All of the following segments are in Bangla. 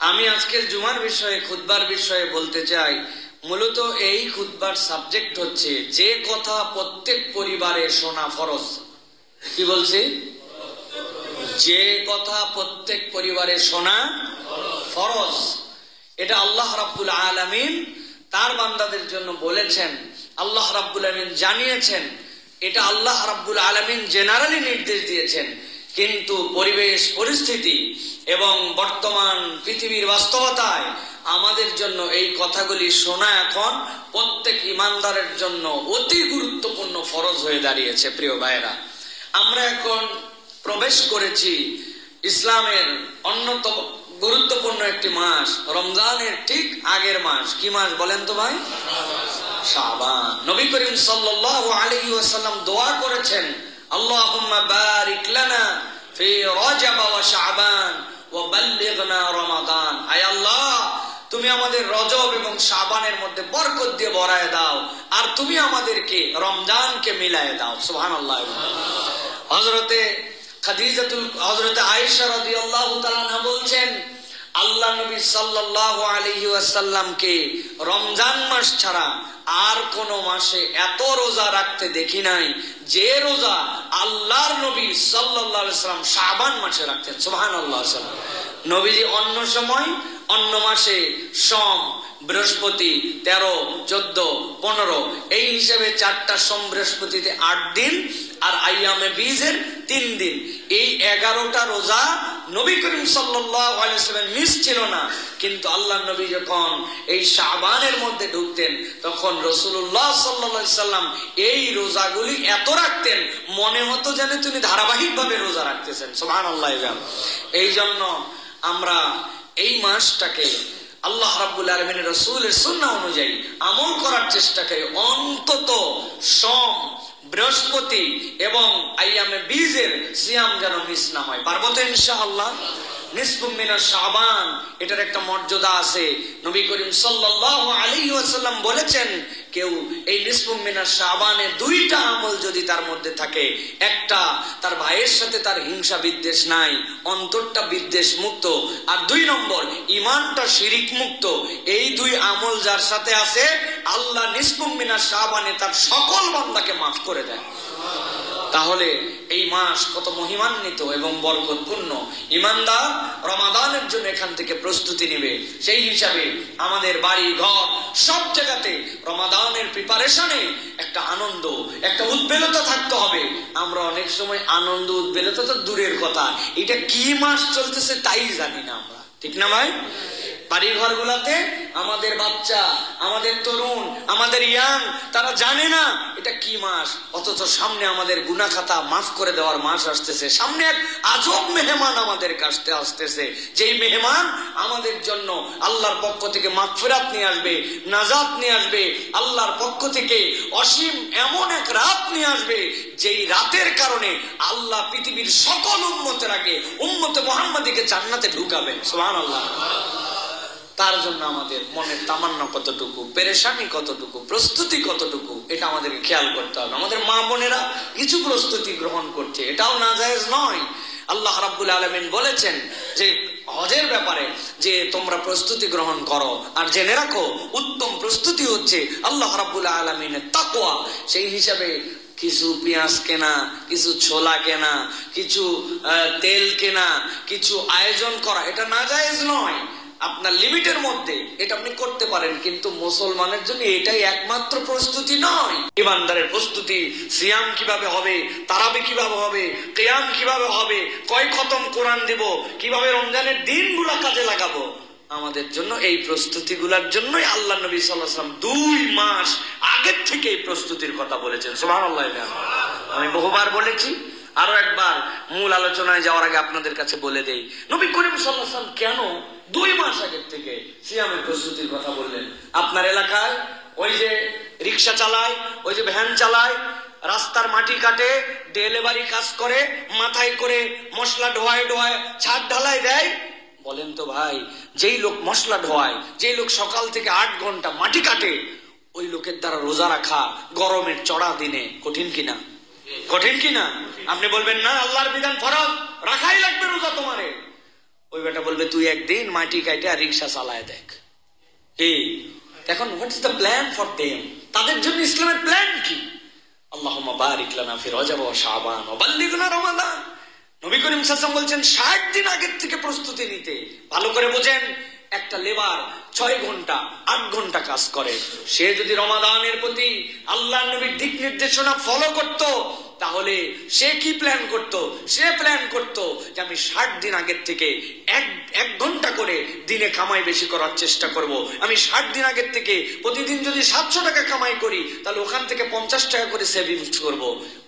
আমি আজকের জুমার বিষয়ে খুতবার বিষয়ে বলতে চাই। মূলত এই খুতবার সাবজেক্ট হচ্ছে যে কথা প্রত্যেক পরিবারে শোনা ফরজ। কি বলছি? যে কথা প্রত্যেক পরিবারে শোনা ফরজ। এটা আল্লাহ রাব্বুল আলামিন তার বান্দাদের জন্য বলেছেন, আল্লাহ রাব্বুল আলামিন জানিয়েছেন, এটা আল্লাহ রাব্বুল আলামিন জেনারেলি নির্দেশ দিয়েছেন। কিন্তু পরিবেশ পরিস্থিতি এবং বর্তমান পৃথিবীর বাস্তবতায় আমাদের জন্য এই কথাগুলি শোনা এখন প্রত্যেক ইমানদারের জন্য অতি গুরুত্বপূর্ণ ফরজ হয়ে দাঁড়িয়েছে। প্রিয় ভাইরা, আমরা এখন প্রবেশ করেছি ইসলামের অন্যতম গুরুত্বপূর্ণ একটি মাস, রমজানের ঠিক আগের মাস। কি মাস বলেন তো ভাই? শাবান। নবী করিম সাল্লাল্লাহু আলাইহি ওয়াসাল্লাম দোয়া করেছেন, আল্লাহুম্মা বারিক লানা ফি রজব ওয়া শাবান ওয়া বাল্লিগনা রমাদান। আয় আল্লাহ, তুমি আমাদের রজব এবং শাবানের মধ্যে বরকত দিয়ে ভরায় দাও, আর তুমি আমাদেরকে রমজানকে মিলায়ে দাও। সুবহানাল্লাহ। হযরতে হযরতে আয়েশা রাদিয়াল্লাহু তাআলা আনহা বলছেন, আল্লাহ নবী সাল্লাল্লাহু আলাইহি ওয়াসাল্লামকে রমজান মাস ছাড়া আর কোন মাসে এত রোজা রাখতে দেখি নাই যে রোজা আল্লাহর নবী সাল্লাল্লাহু আলাইহি ওয়াসাল্লাম শাবান মাসে রাখতেন। সুবহানাল্লাহ। নবীজি অন্য সময় অন্য মাসে সোম, বৃহস্পতি 13, 14, 15 এই হিসেবে 4টা সোম বৃহস্পতিতে 8 দিন, আর আইয়ামে বীজের 3 দিন, এই 11টা রোজা নবী করিম সাল্লাল্লাহু আলাইহি ওয়াসাল্লাম মিস ছিল না। কিন্তু আল্লাহর নবী যখন এই শাবানের মধ্যে ঢুকতেন তখন রাসূলুল্লাহ সাল্লাল্লাহু আলাইহি ওয়াসাল্লাম এই রোজাগুলি এত রাখতেন মনে হতো যেন তিনি ধারাবাহিকভাবে রোজা রাখতেছেন। সুবহানাল্লাহ। এই জন্য আমরা এই মাসটাকে আল্লাহ রাব্বুল আলামিনের রাসূলের সুন্নাহ অনুযায়ী আমল করার চেষ্টা করি। অন্তত সোম, বৃহস্পতি এবং আইয়ামে বীজের সিয়াম যেন মিস না হয়। পারবো তো ইনশাআল্লাহ? নিসফু মিনাশ শাবান, এটার একটা মর্যাদা আছে। নবী করিম সাল্লাল্লাহু আলাইহি ওয়াসাল্লাম বলেছেন, কেউ এই নিসফু মিনাশ শাবানে 2টা আমল যদি তার মধ্যে থাকে, একটা তার ভাইয়ের সাথে তার হিংসা বিদ্বেষ নাই, অন্তরটা বিদ্বেষ মুক্ত, আর 2 নম্বর ঈমানটা শিরিক মুক্ত, এই 2 আমল যার সাথে আছে আল্লাহ নিসফু মিনাশ শাবানে তার সকল বান্দাকে মাফ করে দেয়। তাহলে এই মাস কত মহিমান্বিত এবং বরকতপূর্ণ। ঈমানদার রমাদানের জন্য এখান থেকে প্রস্তুতি নেবে। সেই হিসাবে আমাদের বাড়ি ঘর সব জায়গাতে রমাদানের প্রিপারেশনে একটা আনন্দ, একটা উদ্বেলতা থাকতে হবে। আমরা অনেক সময় আনন্দ উদ্বেলতা তো দূরের কথা, এটা কি মাস চলতেছে তাই জানি না আমরা, ঠিক না ভাই? বাড়ি ঘর গুলাতে আমাদের বাচ্চা, আমাদের তরুণ, আমাদের ইয়াং, তারা জানে না এটা কি মাস, অথচ সামনে আমাদের গুনাহ খাতা মাফ করে দেওয়ার মাস আসতেছে। সামনে এক আজব মেহমান আমাদের কাছে আসতেছে, যেই মেহমান আমাদের জন্য আল্লাহর পক্ষ থেকে মাগফিরাত নিয়ে আসবে, নাজাত নিয়ে আসবে। আল্লাহর পক্ষ থেকে অসীম এমন এক রাত নিয়ে আসবে, যেই রাতের কারণে আল্লাহ পৃথিবীর সকল উম্মতের আগে উম্মতে মুহাম্মাদীকে জান্নাতে ঢুকাবেন। সুবহানাল্লাহ। তার জন্য আমাদের মনের তামান্না কতটুকু, পেরেশানি কতটুকু, প্রস্তুতি কতটুকু, এটা আমাদেরকে খেয়াল করতে হবে। আমাদের মা বোনেরা কিছু প্রস্তুতি গ্রহণ করছে, এটাও নাজায়েজ নয়। আল্লাহ রাব্বুল আলামিন বলেছেন যে হজের ব্যাপারে যে তোমরা প্রস্তুতি গ্রহণ করো, আর জেনে রাখো উত্তম প্রস্তুতি হচ্ছে আল্লাহ রাব্বুল আলামিনের তাকওয়া। সেই হিসাবে কিছু পেঁয়াজ কেনা, কিছু ছোলা কেনা, কিছু তেল কেনা, কিছু আয়োজন করা, এটা নাজায়েজ নয়। আপনার লিমিটের মধ্যে এটা আপনি করতে পারেন, কিন্তু মুসলমানের জন্য এটাই একমাত্র প্রস্তুতি নয়। ইমানদারের প্রস্তুতি, সিয়াম কিভাবে হবে, তারাবি কিভাবে হবে, কিয়াম কিভাবে হবে, কয় খতম কোরআন দিব, কিভাবে রমজানের দিনগুলো কাজে লাগাবো, আমাদের জন্য এই প্রস্তুতিগুলোর জন্যই আল্লাহ নবী সাল্লাল্লাহু আলাইহি ওয়াসাল্লাম 2 মাস আগের থেকে এই প্রস্তুতির কথা বলেছেন। সুবহানাল্লাহ। আমি বহুবার বলেছি, আরো একবার মূল আলোচনায় যাওয়ার আগে আপনাদের কাছে বলে দেই, নবী করিম সাল্লাল্লাহু আলাইহি ওয়াসাল্লাম কেন 2 মাস আগের থেকে সিয়ামের প্রস্তুতির কথা বললেন? আপনার এলাকায় ওই যে রিক্সা চালায়, ওই যে ভ্যান চালায়, রাস্তার মাটি কাটে, ডেলিভারি কাজ করে, মাথায় করে মশলা ঢোয়ায় ছাদ ঢালাই দেয়, বলেন তো ভাই, যেই লোক মশলা ঢোয়ায়, যেই লোক সকাল থেকে 8 ঘন্টা মাটি কাটে, ওই লোকের দ্বারা রোজা রাখা গরমের চড়া দিনে কঠিন কিনা? কঠিন কিনা? আপনি বলবেন না আল্লাহর বিধান ফরজ, রাখাই লাগবে রোজা তোমারে। ওই বেটা বলবে তুই একদিন মাটি কাটে আর রিক্সা চালায় দেখ। এই এখন what is the plan for them? তাদের জন্য ইসলামের প্ল্যান কি? আল্লাহুম্মা বারিক লানা ফি রজব ওয়া শাবান ওয়া বাল্লিগনা রমাদান। নবী করিম সাল্লাল্লাহু আলাইহি ওয়াসাল্লাম বলছেন 60 দিন আগের থেকে প্রস্তুতি নিতে। ভালো করে বোঝেন, একটা লেবার 6 ঘন্টা 8 ঘন্টা কাজ করে, সে যদি রমাদানের প্রতি আল্লাহর নবীর দিক নির্দেশনা ফলো করত, তাহলে সে কি প্ল্যান করত? সে প্ল্যান করত যে আমি 60 দিন আগের থেকে এক ঘন্টা করে দিনে কামাই বেশি করার চেষ্টা করব। আমি 60 দিন আগের থেকে প্রতিদিন যদি 700 টাকা কামাই করি, তাহলে ওখান থেকে 50 টাকা করে সেভিংস করব।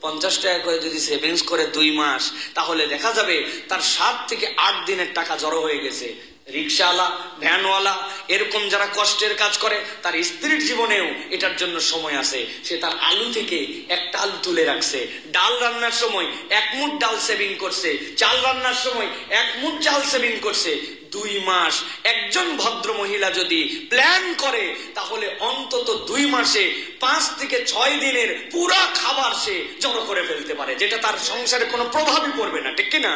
50 টাকা করে যদি সেভিংস করে 2 মাস, তাহলে দেখা যাবে তার 7 থেকে 8 দিনের টাকা জড়ো হয়ে গেছে। রিক্সাওয়ালা, ভ্যানওয়ালা, এরকম যারা কষ্টের কাজ করে, তার স্ত্রীর জীবনেও এটার জন্য সময় আছে। সে তার আলু থেকে একটা আলু তুলে রাখছে, ডাল রান্নার সময় 1 মুঠ ডাল সেভিং করছে, চাল রান্নার সময় 1 মুঠ চাল সেভিং করছে। 2 মাস একজন ভদ্র মহিলা যদি প্ল্যান করে, তাহলে অন্তত 2 মাসে 5 থেকে 6 দিনের পুরা খাবার সে জড়ো করে ফেলতে পারে, যেটা তার সংসারে কোনো প্রভাবই পড়বে না, ঠিক কিনা?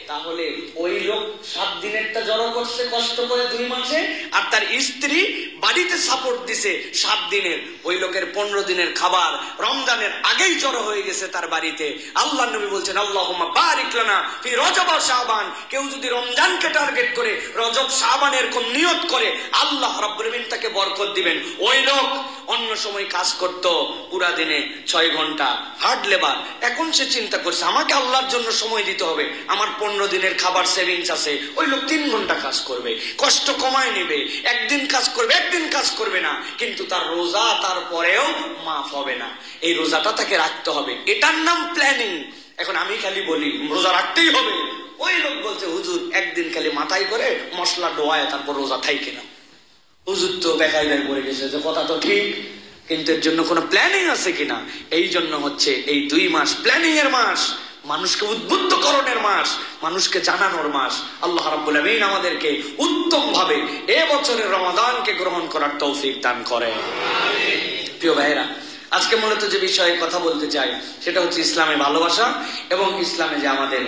তাহলে ওই লোক 7 দিনেরটা জড়ো করছে কষ্ট করে 2 মাসে, আর তার স্ত্রী বাড়িতে সাপোর্ট দিছে 7 দিনের। ওই লোকের 15 দিনের খাবার রমজানের আগেই জড়ো হয়ে গেছে তার বাড়িতে। আল্লাহর নবী বলছেন আল্লাহুম্মা বারিক লানা ফি রজব ওয়া শাবান। কেউ যদি রমজানকে টার্গেট করে রজব শাবানের কোন নিয়ত করে, আল্লাহ রাব্বুল আলামিন তাকে বরকত দিবেন। ওই লোক অন্য সময় কাজ করত পুরা দিনে 6 ঘন্টা, হার্ড লেবার। এখন সে চিন্তা করছে আমাকে আল্লাহর জন্য সময় দিতে হবে, আমার 15 দিনের খাবার সেভিংস আছে। ওই লোক 3 ঘন্টা কাজ করবে, কষ্ট কমায় নেবে, একদিন কাজ করবে, একদিন কাজ করবে না, কিন্তু তার রোজা তারপরেও মাফ হবে না। এই রোজাটা তাকে রাখতে হবে, এটার নাম প্ল্যানিং। এখন আমি খালি বলি রোজা রাখতেই হবে, ওই লোক বলছে হুজুর একদিন খালি মাথায় করে মশলা ডোয়ায় তারপর রোজা থাইকে না। হুজুর তো বেকায় পড়ে গেছে, যে কথা তো ঠিক, কিন্তু এর জন্য কোনো প্ল্যানিং আছে কিনা? এই জন্য হচ্ছে এই 2 মাস প্ল্যানিং এর মাস, মানুষকে উদ্বুদ্ধকরণের মাস, মানুষকে জানানোর মাস। আল্লাহ রাব্বুল আমিন আমাদেরকে উত্তম ভাবে এবছরের রমাদানকে গ্রহণ করার তৌফিক দান করেন। প্রিয় ভাইরা, আজকে মূলত যে বিষয়ে কথা বলতে চাই সেটা হচ্ছে ইসলামের ভালোবাসা এবং ইসলামে যে আমাদের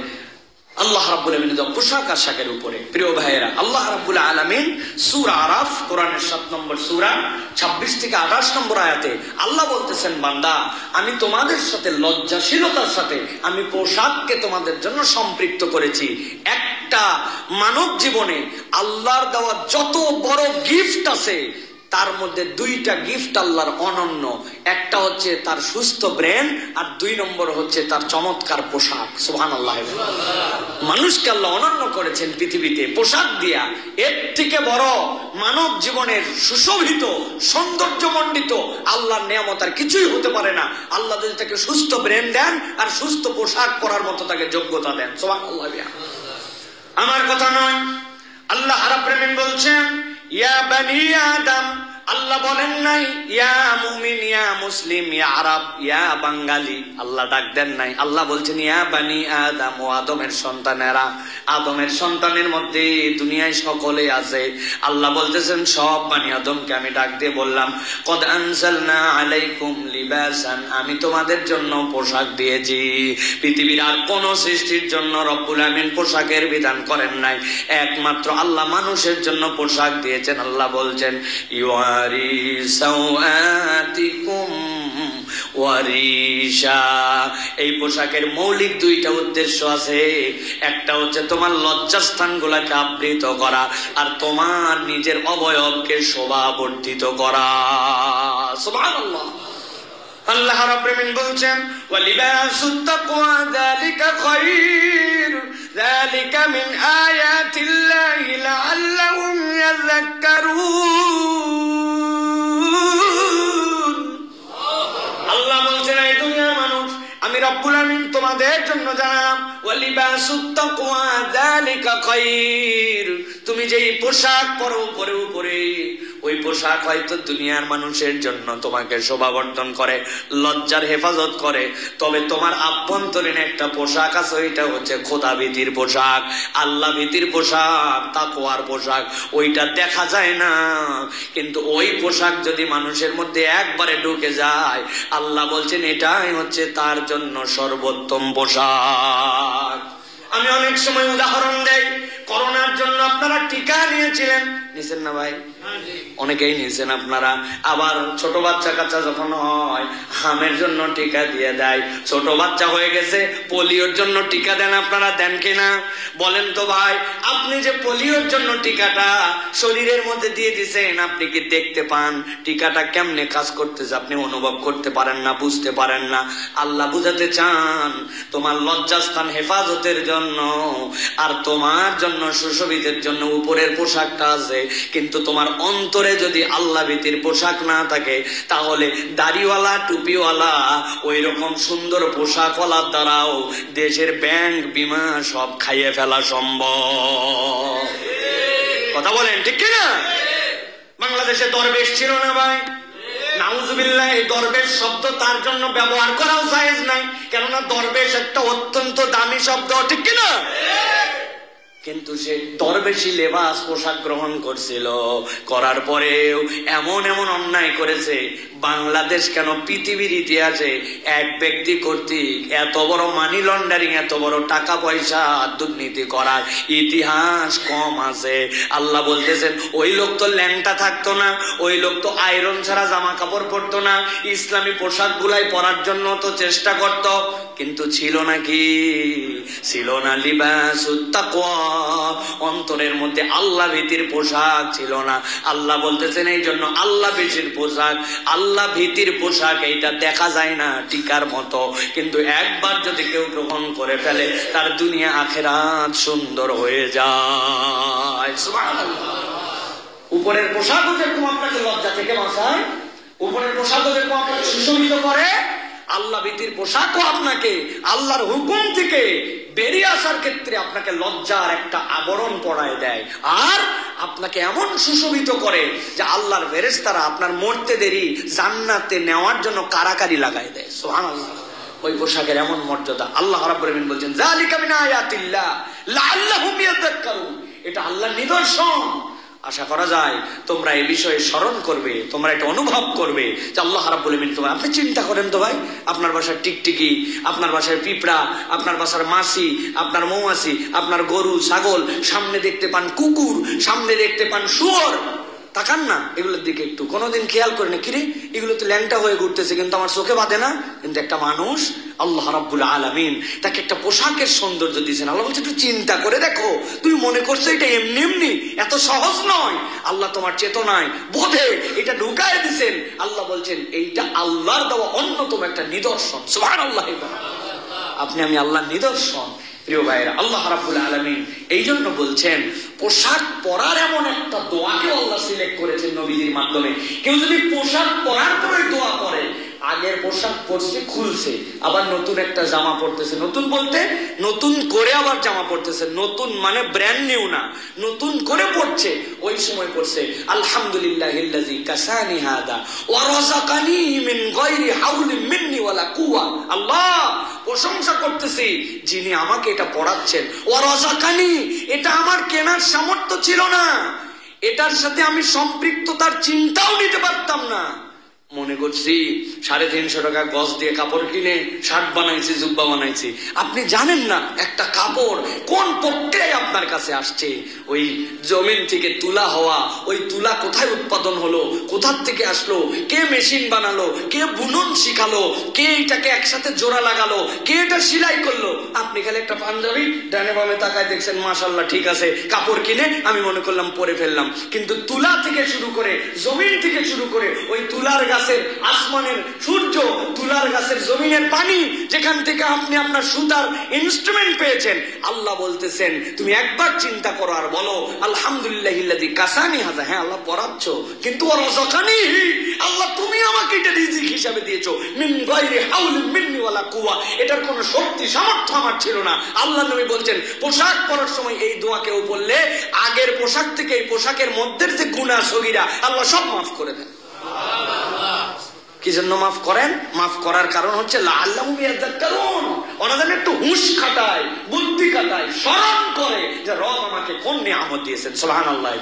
আল্লাহ রাব্বুল আমিনের পোশাক আশাকের উপরে। প্রিয় ভাইয়েরা, আল্লাহ রাব্বুল আলামিন সূরা আরাফ, কোরআনের 7 নম্বর সূরা 26 থেকে 28 নম্বর আয়াতে আল্লাহ বলতেছেন, বান্দা আমি তোমাদের সাথে লজ্জাশীলতার সাথে আমি পোশাককে তোমাদের জন্য সম্পৃক্ত করেছি। একটা মানব জীবনে আল্লাহর দেওয়া যত বড় গিফট আছে, তার মধ্যে 2টা গিফট আল্লাহর অনন্য। একটা হচ্ছে তার সুস্থ ব্রেন, আর 2 নম্বর হচ্ছে তার চমৎকার পোশাক। সুবহানাল্লাহ। মানুষকে আল্লাহ অনন্য করেছেন পৃথিবীতে পোশাক দিয়া। এর থেকে বড় মানব জীবনের সুশোভিত সৌন্দর্যমণ্ডিত আল্লাহর নিয়ামত আর কিছুই হতে পারে না। আল্লাহ যদি তাকে সুস্থ ব্রেন দেন আর সুস্থ পোশাক পরার মতো তাকে যোগ্যতা দেন। সুবহানাল্লাহ। আমার কথা নয়, আল্লাহ রাব্বুল আমিন বলছেন ইয়া বানি আদম। আল্লাহ বলেন নাই ইয়া মুমিন, ইয়া মুসলিম, ইয়া আরব, ইয়া বাঙালি। আল্লাহ ডাক দেন নাই। আল্লাহ বলছেন ইয়া বানি আদম, ও আদমের সন্তানেরা। আদমের সন্তানের মধ্যে দুনিয়ায় সকলে আছে। আল্লাহ বলতেছেন সব বানি আদমকে আমি ডাক দিয়ে বললাম কদ আনজালনা আলাইকুম লিবাসান, আমি তোমাদের জন্য পোশাক দিয়েছি। পৃথিবীর আর কোন সৃষ্টির জন্য রব্বুল আমিন পোশাকের বিধান করেন নাই, একমাত্র আল্লাহ মানুষের জন্য পোশাক দিয়েছেন। আল্লাহ বলছেন ইউয়ারি সাওআতিকুম ওয়ারিশা। এই পোশাকের মৌলিক 2টা উদ্দেশ্য আছে। একটা হচ্ছে তোমার লজ্জাস্থান গুলাকে আবৃত করা, আর তোমার নিজের অবয়বকে শোভাবর্ধিত করা। সুবহানাল্লাহ। আল্লাহ রাব্বুল আমিন বলছেন ওয়া লিবাসুত তাকওয়া যালিকা খায়র, যালিকা মিন আয়াতিল্লাহি লাআল্লাহুম ইয়াযাক্কারুন। আল্লাহ বলছেন এই দুনিয়ার মানুষ, আমি রব্বুল আমিন তোমাদের জন্য জানালাম ওয়া লিবাসুত তাকওয়া যালিকা খায়র। তুমি যেই পোশাক পরো উপরে ওই পোশাক হয়তো দুনিয়ার মানুষের জন্য তোমাকে শোভাবর্ধন করে, লজ্জার হেফাজত করে, তবে তোমার আভ্যন্তরীণ একটা পোশাক আছে, ওইটা হচ্ছে খোদা ভীতির পোশাক, আল্লাহ ভীতির পোশাক, তাকওয়ার পোশাক। ওইটা দেখা যায় না, কিন্তু ওই পোশাক যদি মানুষের মধ্যে একবারে ঢুকে যায়, আল্লাহ বলছেন এটাই হচ্ছে তার জন্য সর্বোত্তম পোশাক। আমি অনেক সময় উদাহরণ দেই, করোনার জন্য আপনারা টিকা নিয়েছিলেন, নিছেন না ভাই? অনেকেই নিয়েছেন আপনারা। আবার ছোট বাচ্চা কাচ্চা যখন হয় হামের জন্য টিকা দিয়ে দেয়, ছোট বাচ্চা হয়ে গেছে পোলিওর জন্য টিকা দেন, আপনারা দেন কিনা বলেন তো ভাই? আপনি যে পোলিওর জন্য টিকাটা শরীরের মধ্যে দিয়ে দিছেন, আপনি কি দেখতে পান টিকাটা কেমনে কাজ করতেছে? আপনি অনুভব করতে পারেন না, বুঝতে পারেন না। আল্লাহ বুঝাতে চান তোমার লজ্জাস্থান হেফাজতের জন্য আর তোমার জন্য সুশোভিতের জন্য উপরের পোশাকটা আছে, কিন্তু তোমার অন্তরে যদি আল্লাহ ভীতির পোশাক না থাকে তাহলে দাড়িওয়ালা টুপিওয়ালা ওই রকম সুন্দর পোশাকওয়ালার দ্বারাও দেশের ব্যাংক বিমা সব খাইয়ে ফেলা সম্ভব। কথা বলেন ঠিক কিনা? বাংলাদেশে দরবেশ ছিল না ভাই? নাউজুবিল্লাহ, এই দরবেশ শব্দ তার জন্য ব্যবহার করাও জায়েজ নাই, কেননা দরবেশ একটা অত্যন্ত দামি শব্দ, ঠিক কিনা? কিন্তু সে দরবেশি লেবাস পোশাক গ্রহণ করছিল, করার পরেও এমন এমন অন্যায় করেছে। বাংলাদেশ কেন পৃথিবীর ইতিহাসে এক ব্যক্তি কর্তৃক এত বড় মানি লন্ডারিং, এত বড় টাকা পয়সা দুর্নীতি করার ইতিহাস কম আছে। আল্লাহ বলতেছেন ওই লোক তো ল্যাংটা থাকতো না, ওই লোক তো আয়রন ছাড়া জামা কাপড় পরতো না, ইসলামী পোশাক গুলাই পরার জন্য তো চেষ্টা করত, কিন্তু ছিল নাকি? ছিল না লিবাসুত তাকওয়া, অন্তরের মধ্যে আল্লাহ ভীতির পোশাক ছিল না। আল্লাহ বলতেছেন এই জন্য আল্লাহ ভীতির পোশাক, আল্লাহ ভীতির পোশাক এইটা দেখা যায় না টিকার মতো, কিন্তু একবার যদি কেউ গ্রহণ করে ফেলে তার দুনিয়া আখিরাত সুন্দর হয়ে যায়। সুবহানাল্লাহ। উপরের পোশাকও যেরকম আপনাকে লজ্জা থেকে বাঁচায়, উপরের পোশাকও যেরকম আপনাকে সুশোভিত করে, আল্লাহ ভীতির পোশাকও আপনাকে আল্লাহর হুকুম থেকে বেরিয়ে আসার ক্ষেত্রে আপনাকে লজ্জার একটা আবরণ পরায় দেয়, আর আপনাকে এমন সুশোভিত করে যে আল্লাহর ফেরেশতারা আপনার মরতে দেরি জান্নাতে নেওয়ার জন্য কারাকারি লাগাই দেয়। সুবহানাল্লাহ। ওই পোশাকের এমন মর্যাদা। আল্লাহ রাব্বুল আলামিন বলছেন যালিকা মিন আয়াতিল্লাহ লাআল্লাহুম ইয়াযাক্কারুন, এটা আল্লাহর নিদর্শন। আশা করা যায় তোমরা এই বিষয়ে স্মরণ করবে, তোমরা এটা অনুভব করবে যে আল্লাহ রাব্বুল আলামিন তোমার। আপনি চিন্তা করেন তো ভাই, আপনার বাসার টিকটিকি, আপনার বাসার পিঁপড়া, আপনার বাসার মাছি, আপনার মৌমাছি, আপনার গরু ছাগল, সামনে দেখতে পান কুকুর, সামনে দেখতে পান শুয়োর, তাকান না এগুলোর দিকে একটু, কোনোদিন খেয়াল করে না কিরে এগুলো তো ল্যাংটা হয়ে ঘুরতেছে কিন্তু আমার চোখে বাঁধে না। কিন্তু একটা মানুষ আল্লাহ রাব্বুল আলামিন তাকে একটা পোশাকের সৌন্দর্য দিয়েছেন। আল্লাহ বলছে একটু চিন্তা করে দেখো, তুমি মনে করছো এটা এমনি এমনি, এত সহজ নয়। আল্লাহ তোমার চেতনায় বোধে এটা ঢুকায় দিছেন। আল্লাহ বলছেন এইটা আল্লাহর দেওয়া অন্যতম একটা নিদর্শন। সুবহানাল্লাহ। আপনি আমি আল্লাহর নিদর্শন। প্রিয় ভাইরা, আল্লাহ রাব্বুল আলামিন এই জন্য বলছেন পোশাক পরার এমন একটা দোয়াকে আল্লাহ সিলেক্ট করেছেন নবীদের মাধ্যমে। কেউ যদি পোশাক পরার পরে দোয়া করে, আগের পোশাক পরছে খুলছে, আবার নতুন একটা জামা পরতেছে, নতুন বলতে নতুন করে আবার জামা পরতেছে, নতুন মানে ব্র্যান্ড নিউ না, নতুন করে পড়ছে, ওই সময় পড়ছে আলহামদুলিল্লাহিল্লাযী কাসানি হাদা ওয়া রাযাকানি মিন গায়রি হাওলিন মিন্নি ওয়ালা কুওয়া। আল্লাহ প্রশংসা করতেছি যিনি আমাকে এটা পড়াচ্ছেন, ওয়া রাযাকানি, এটা আমার কেনার সামর্থ্য ছিল না, এটার সাথে আমি সম্পৃক্ততার চিন্তাও নিতে পারতাম না। মনে করছি 350 টাকা গজ দিয়ে কাপড় কিনে শার্ট বানাইছি, জুব্বা বানাইছি। আপনি জানেন না একটা কাপড় কোন প্রক্রিয়ায় আপনার কাছে আসছে, ওই জমিন থেকে তুলা হওয়া, ওই তুলা কোথায় উৎপাদন হলো, কোথার থেকে আসলো, কে মেশিন বানালো, কে বুনন শিখালো, কে এটাকে একসাথে জোড়া লাগালো, কে এটা সেলাই করলো। আপনি খালি একটা পাঞ্জাবি ডানে বামে তাকায় দেখছেন মাশাআল্লাহ ঠিক আছে, কাপড় কিনে আমি মনে করলাম পরে ফেললাম। কিন্তু তুলা থেকে শুরু করে, জমিন থেকে শুরু করে, ওই তুলার গাছের আসমানের সূর্য, তুলার গাছের জমিনের পানি, যেখান থেকে আপনি আপনার সুতার ইনস্ট্রুমেন্ট পেয়েছেন, আল্লাহ বলতেছেন তুমি একবার চিন্তা করো আর বলো আলহামদুলিল্লাহিল্লাযী কাসানি হাযা। হ্যাঁ আল্লাহ পড়াচ্ছ, কিন্তু ওয়া রাযাকানি, আল্লাহ তুমি আমাকে এটা রিজিক হিসাবে দিয়েছো, মিন গায়রি হাওলিন মিন্নি ওয়ালা কুওয়া, এটার কোনো শক্তি সামর্থ্য আমার ছিল না। আল্লাহ নবী বলছেন পোশাক পরার সময় এই দোয়া কেউ বললে আগের পোশাক থেকে এই পোশাকের মধ্যে যে গুনাহ সগীরা আল্লাহ সব মাফ করে দেন। কি জন্য মাফ করেন? মাফ করার কারণ হচ্ছে লাআল্লাহুম ইয়াযাক্কারুন, ওরা যেন একটু হুঁশ খাটায়, বুদ্ধি খাটায়, স্মরণ করে যে রব আমাকে কোন নিয়ামত দিয়েছেন। সুবহানাল্লাহ।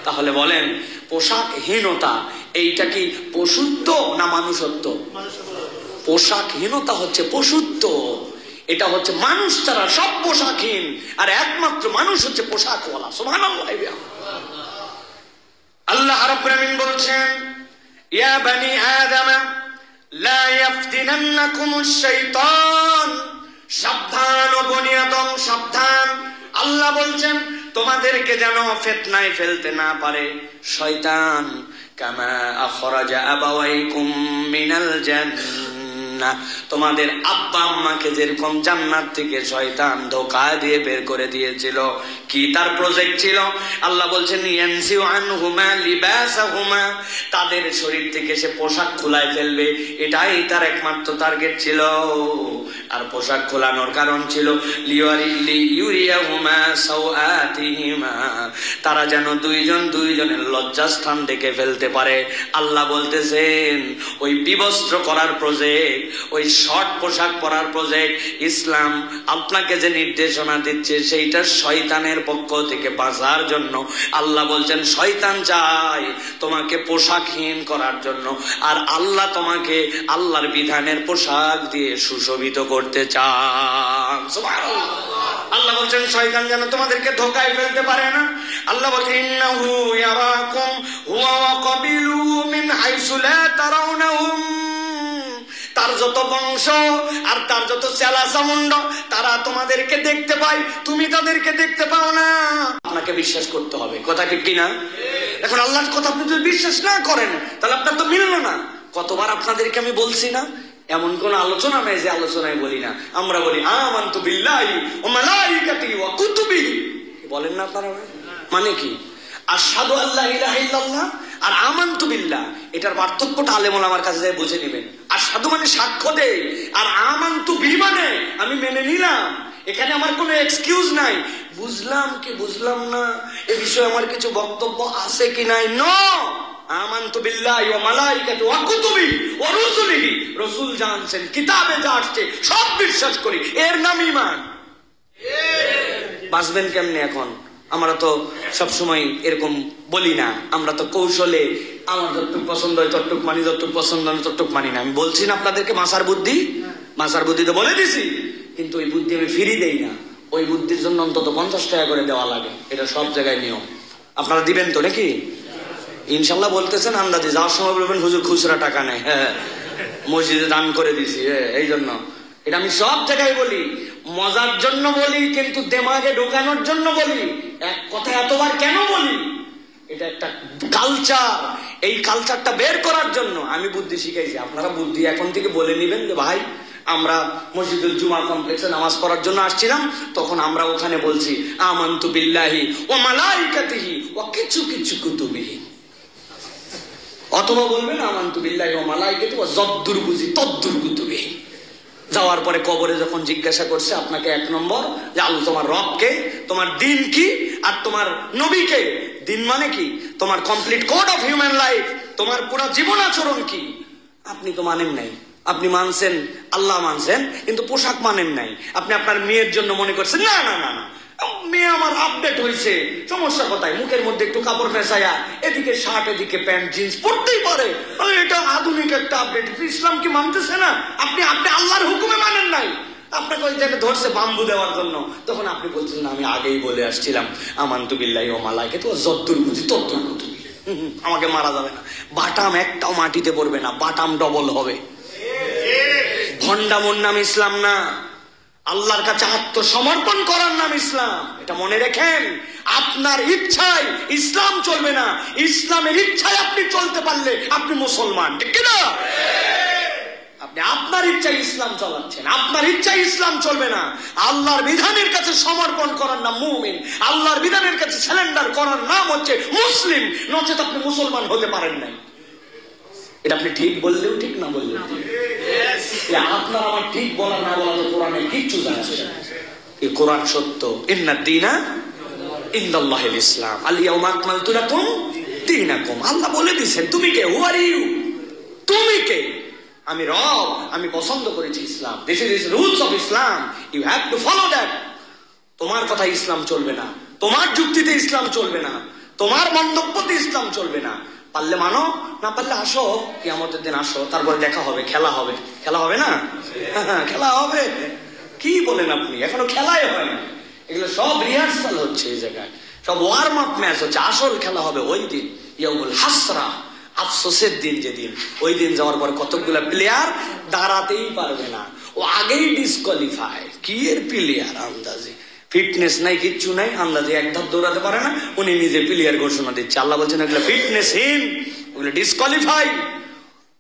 তাহলে বলেন পোশাকহীনতা এইটা কি পশুত্ব না মানুষত্ব? পোশাকহীনতা হচ্ছে পশুত্ব। এটা হচ্ছে মানুষ ছাড়া সব পোশাকহীন, আর একমাত্র মানুষ হচ্ছে পোশাকওয়ালা। সুবহানাল্লাহ। আল্লাহ রাব্বুল আমিন বলছেন, ইয়া বনি আদম লা ইয়াফতিনান্নাকুমুশ শাইতান, সাবধান ও বনি আদম সাবধান। আল্লাহ বলছেন তোমাদেরকে যেন ফিতনায় ফেলতে না পারে শয়তান। কামা আখরাজা আবাওয়াইকুম মিনাল জান্নাহ, তোমাদের আব্বা আম্মাকে যেরকম জান্নাত থেকে শয়তান ধোঁকা দিয়ে বের করে দিয়েছিল। কি তার প্রজেক্ট ছিল? আল্লাহ বলছেন ইয়ানসিউ আনহুমা লিবাসাহুমা, তাদের শরীর থেকে সে পোশাক খুলায় ফেলবে, এটাই তার একমাত্র টার্গেট ছিল। আর পোশাক খোলানোর কারণ ছিল লিইউরিয়াহুমা সাওআতিহিমা, তারা যেন দুইজনের লজ্জাস্থান দেখে ফেলতে পারে। আল্লাহ বলতেছেন ওই বিবস্ত্র করার প্রজেক্ট, ওই শর্ট পোশাক পরার প্রজেক্ট, ইসলাম আপনাকে যে নির্দেশনা দিচ্ছে সেইটা শয়তানের পক্ষ থেকে বাঁচার জন্য। আল্লাহ বলছেন শয়তান চায় তোমাকে পোশাকহীন করার জন্য, আর আল্লাহ তোমাকে আল্লাহর বিধানের পোশাক দিয়ে সুশোভিত করতে চান। সুবহানাল্লাহ। আল্লাহ বলছেন শয়তান যেন তোমাদেরকে ধোঁকায় ফেলতে পারে না। আল্লাহ বলছেন ইন্নাহু ইয়ারাকুম হুয়া ওয়া কাবিলুহু মিন হাইসু লা তারাউনাহুম, তার যত বংশ আর তার যত চেলা চামুন্ড তারা তোমাদেরকে দেখতে পায়, তুমি তাদেরকে দেখতে পাও না। আপনাকে বিশ্বাস করতে হবে, কথা ঠিক কিনা? এখন আল্লাহর কথা আপনি যদি বিশ্বাস না করেন তাহলে আপনার তো মিলল না। কতবার আপনাদেরকে আমি বলছি না, এমন কোন আলোচনা নেই যে আলোচনায় বলি না। আমরা বলি আমানতু বিল্লাহি ওয়া মালাইকাতিহি ওয়া কুতুবিহি, বলেন না আপনারা? মানে কি আশহাদু আল্লা ইলাহা ইল্লাল্লাহ আর আমানতু বিল্লাহ, এটার পার্থক্যটা আলেম ওলামার কাছে যাই বুঝে নেবেন। আশহাদু মানে সাক্ষ্য দেই, আর আমানতু বি মানে আমি মেনে নিলাম। এখানে আমার কোনো এক্সকিউজ নাই, বুঝলাম কি বুঝলাম না এ বিষয়ে আমার কিছু বক্তব্য আছে কি নাই। নো, আমানতু বিল্লাহি ওয়া মালাইকাতিহি ওয়া কুতুবিহি ওয়া রুসুলিহি, রাসূল জানছেন কিতাবে যা আসছে সব বিশ্বাস করি, এর নাম ঈমান। বাঁচবেন কেমনে? এখন আমরা তো সবসময় এরকম বলি না, আমরা তো কৌশলে আমার যতটুকু পছন্দ হয় ততটুক মানি, যতটুকু পছন্দ হয় ততটুক মানি না। আমি বলছি না আপনাদেরকে মাসার বুদ্ধি, মাসার বুদ্ধি তো বলে দিছি, কিন্তু ওই বুদ্ধি আমি ফিরি দেই না। ওই বুদ্ধির জন্য অন্তত 50 টাকা করে দেওয়া লাগে, এটা সব জায়গায় নিয়ম। আপনারা দিবেন তো নাকি? ইনশাল্লাহ বলতেছেন, আন্দাজে যাওয়ার সময় বলবেন হুজুর খুচরা টাকা নেই, হ্যাঁ মসজিদে দান করে দিছি, এই জন্য। এটা আমি সব জায়গায় বলি, মজার জন্য বলি, কিন্তু দেমাগে ঢোকানোর জন্য বলি। এক কথা এতবার কেন বলি? এটা একটা কালচার, এই কালচারটা বের করার জন্য আমি বুদ্ধি শিখাইছি। আপনারা বুদ্ধি এখন থেকে বলে নিবেন যে ভাই আমরা মসজিদুল জুমা কমপ্লেক্সে নামাজ পড়ার জন্য আসছিলাম, তখন আমরা ওখানে বলছি আমানতু বিল্লাহি ওয়া মালাইকাতিহি ওয়া কিছু কুতুবিহি, অথবা বলবেন আমানতু বিল্লাহি ওয়া মালাইকাতিহি ওয়া যদ্দুর বুঝি তদ্দুর কুতুবিহি। যাওয়ার পরে কবরে যখন জিজ্ঞাসা করছে আপনাকে 1 নম্বর যে আল্লাহ তোমার রবকে, তোমার দিন কি, আর তোমার নবীকে। দিন মানে কি? তোমার complete code of human life, তোমার পুরো জীবন আচরণ কি। আপনি তো মানেন নাই, আপনি মানছেন আল্লাহ মানছেন, কিন্তু পোশাক মানেন নাই। আপনি আপনার মেয়ের জন্য মনে করছেন না না না না মেয়ে আমার আপডেট হয়েছে, সমস্যা কোথায়? মুখের মধ্যে একটু কাপড় মেশায়া এদিকে শার্ট এদিকে প্যান্ট জিন্স পড়তেই পারে, এটা আধুনিক একটা আপডেট। ইসলাম কি মানতেছে না? আপনি আল্লাহর হুকুমে মানেন নাই। আপনাকে ওই জায়গায় ধরছে বাম্বু দেওয়ার জন্য, তখন আপনি বলছেন আমি আগেই বলে আসছিলাম আমানতু বিল্লাহি ওয়া মালাইকাতিহি ওয়া যদ্দুর বুঝি তদ্দুর কুতুবি, আমাকে মারা যাবে না। বাটাম একটাও মাটিতে পড়বে না, বাটাম ডবল হবে। ভণ্ডামোর নাম ইসলাম না, আল্লাহর কাছে আত্মসমর্পণ করার নাম ইসলাম। এটা মনে রেখেন। আপনার ইচ্ছায় ইসলাম চলবে না, ইসলামের ইচ্ছায় আপনি চলতে পারলে আপনি মুসলমান, ঠিক কিনা? আপনি আপনার ইচ্ছায় ইসলাম চালাচ্ছেন, আপনার ইচ্ছায় ইসলাম চলবে না। আল্লাহর বিধানের কাছে সমর্পণ করার নাম মুমিন, আল্লাহর বিধানের কাছে সারেন্ডার করার নাম হচ্ছে মুসলিম, নচেত আপনি মুসলমান হতে পারেন নাই। এটা আপনি ঠিক বললেও ঠিক, না বললেও ঠিক। আপনার আমার ঠিক বলা না বলা তো কোরআনে কিচ্ছু জানাচ্ছে। এই কোরআন সত্য, ইন্নাদ দীনা ইনদাল্লাহিল ইসলাম, আল ইয়াউমা আকমালতু লাকুম দীনাকুম। আল্লাহ বলে দিয়েছেন তুমি কে, হু আর ইউ, তুমি কে? আমি রব, আমি পছন্দ করেছি Islam. This is rules of Islam, you have to follow that. তোমার কথা ইসলাম চলবে না, তোমার যুক্তিতে ইসলাম চলবে না, তোমার মন্তব্যতে ইসলাম চলবে না। পারলে মানো, না পারলে আসো, কিয়ামতের দিন আসো, তারপরে দেখা হবে, খেলা হবে। খেলা হবে না? খেলা হবে। কি বলেন আপনি? এখনো খেলাই হয় না। এগুলো সব রিহার্সাল হচ্ছে, এই জায়গায় সব ওয়ার্ম আপ ম্যাচ হচ্ছে। আসল খেলা হবে ওই দিন, ইয়াউমুল হাসরা, আফসোসের দিন, যেদিন ওই দিন যাওয়ার পর কতগুলা প্লেয়ার দাঁড়াতেই পারবে না, ও আগেই ডিসকোয়ালিফাই। কি এর প্লেয়ার? আন্দাজে ফিটনেস নাই, কিচ্ছু নাই, আন্দাজে এক ধাপ দৌড়াতে পারে না, উনি নিজে প্লেয়ার ঘোষণা দিচ্ছে। আল্লাহ বলছেন এগুলো ফিটনেসহীন, ওগুলো ডিসকোয়ালিফাই।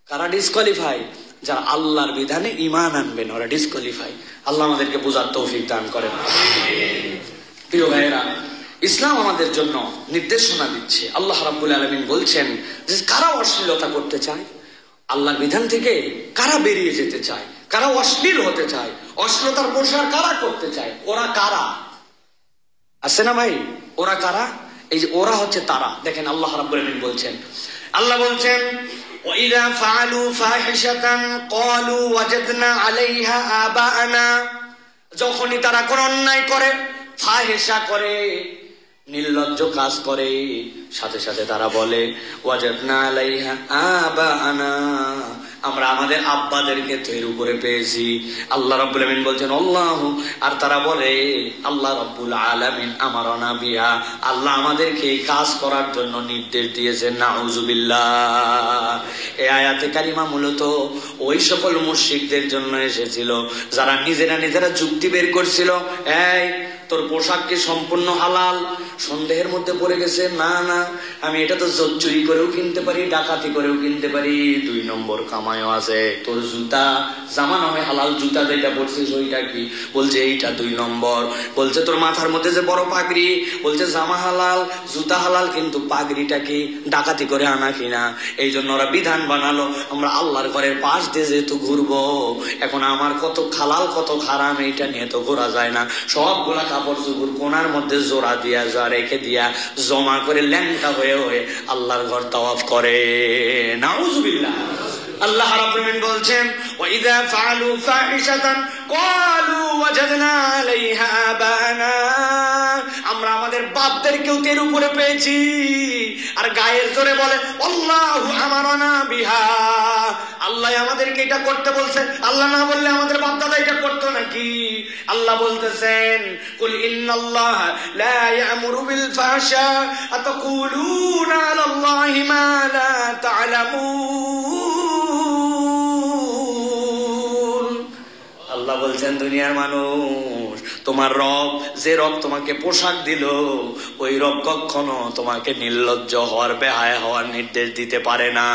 কারা ডিসকোয়ালিফাই? যারা আল্লাহর বিধানে ঈমান আনবেন, ওরা ডিসকোয়ালিফাই। আল্লাহ আমাদেরকে বোঝার তৌফিক দান করেন। প্রিয় ভাইয়েরা, ইসলাম আমাদের জন্য নির্দেশনা দিচ্ছে। আল্লাহ রাব্বুল আলামিন বলছেন যে কারা অশ্লীলতা করতে চায়, আল্লাহর বিধান থেকে কারা বেরিয়ে যেতে চায়, কারা অশ্লীল হতে চায়, অশ্লীলতার প্রসার কারা করতে চায়, ওরা কারা? আছে না ভাই? ওরা কারা? এই যে ওরা হচ্ছে তারা। দেখেন আল্লাহ রাব্বুল আলামিন বলছেন, আল্লাহ বলছেন وَإِذَا فَعَلُوا فَاحِشَةً قَالُوا وَجَدْنَا عَلَيْهَا آبَاءَنَا। যখনই তারা কোন অন্যায় করে, ফাহিশা করে, নির্লজ্জ কাজ করে, সাথে সাথে তারা বলে ওয়াজাদনা আলাইহা আবাআনা, আমরা আমাদের আব্বাদেরকে তো এর উপরে পেয়েছি। আল্লাহ রাব্বুল আলামিন বলছেন আল্লাহু, আর তারা বলে আল্লাহ রাব্বুল আলামিন আমারনা বিহা, আল্লাহ আমাদেরকে এই কাজ করার জন্য নির্দেশ দিয়েছেন। নাউযুবিল্লাহ। এই আয়াতে কারিমা মূলত ওই সকল মুশরিকদের জন্য এসেছিল যারা নিজেরা যুক্তি বের করছিল, এই তোর পোশাক কি সম্পূর্ণ হালাল? সন্দেহের মধ্যে পড়ে গেছে, না না, আমি এটা তো চুরি করেও কিনতে পারি, ডাকাতি করেও কিনতে পারি, 2 নম্বর কামাইও আছে। তোর জুতা জামা নামে হালাল জুতা যেটা পড়ছিস ওইটা কি? বলছে এইটা 2 নম্বর। বলছে তোর মাথার মধ্যে যে বড় পাগড়ি, বলছে জামা হালাল জুতা হালাল, কিন্তু পাগড়িটা কি ডাকাতি করে আনা কিনা? এই জন্য ওরা বিধান বানালো, আমরা আল্লাহর ঘরের পাশ দিয়ে যেহেতু ঘুরবো, এখন আমার কত হালাল কত হারাম এইটা নিয়ে তো ঘোরা যায় না, সবগুলা কাপড় চুপুর কোনার মধ্যে জোড়া দিয়া রেখে দিয়া জমা করে ল্যাংটা হয়ে হয়ে আল্লাহর ঘর তাওয়াফ করে। নাউযুবিল্লাহ। আল্লাহ রাব্বুল আলামিন বলছেন ওয়াইযা ফাআলু ফাহিশাতান ক্বালু ওয়াজাদনা আলাইহা আবানা, আমরা আমাদের বাপদেরকেও এর উপরে পেয়েছি, আর গায়ের জোরে বলে আল্লাহু আমারনা বিহা, আল্লাহ আমাদেরকে এটা করতে বলছে। আল্লাহ না বললে আমাদের বাপ দাদা এটা করতো নাকি? আল্লাহ বলতেছেন কুল ইন্নাল্লাহ লা ইয়ামুরু বিল ফাহশা আতাকুলুনা আলাল্লাহি মা লা তা'লামুন। আল্লাহ বলছেন দুনিয়ার মানুষ, তোমার রব যে রব তোমাকে পোশাক দিল, ওই রব কখনো তোমাকে নির্লজ্জ হওয়ার বেহায়া হওয়ার নির্দেশ দিতে পারে না।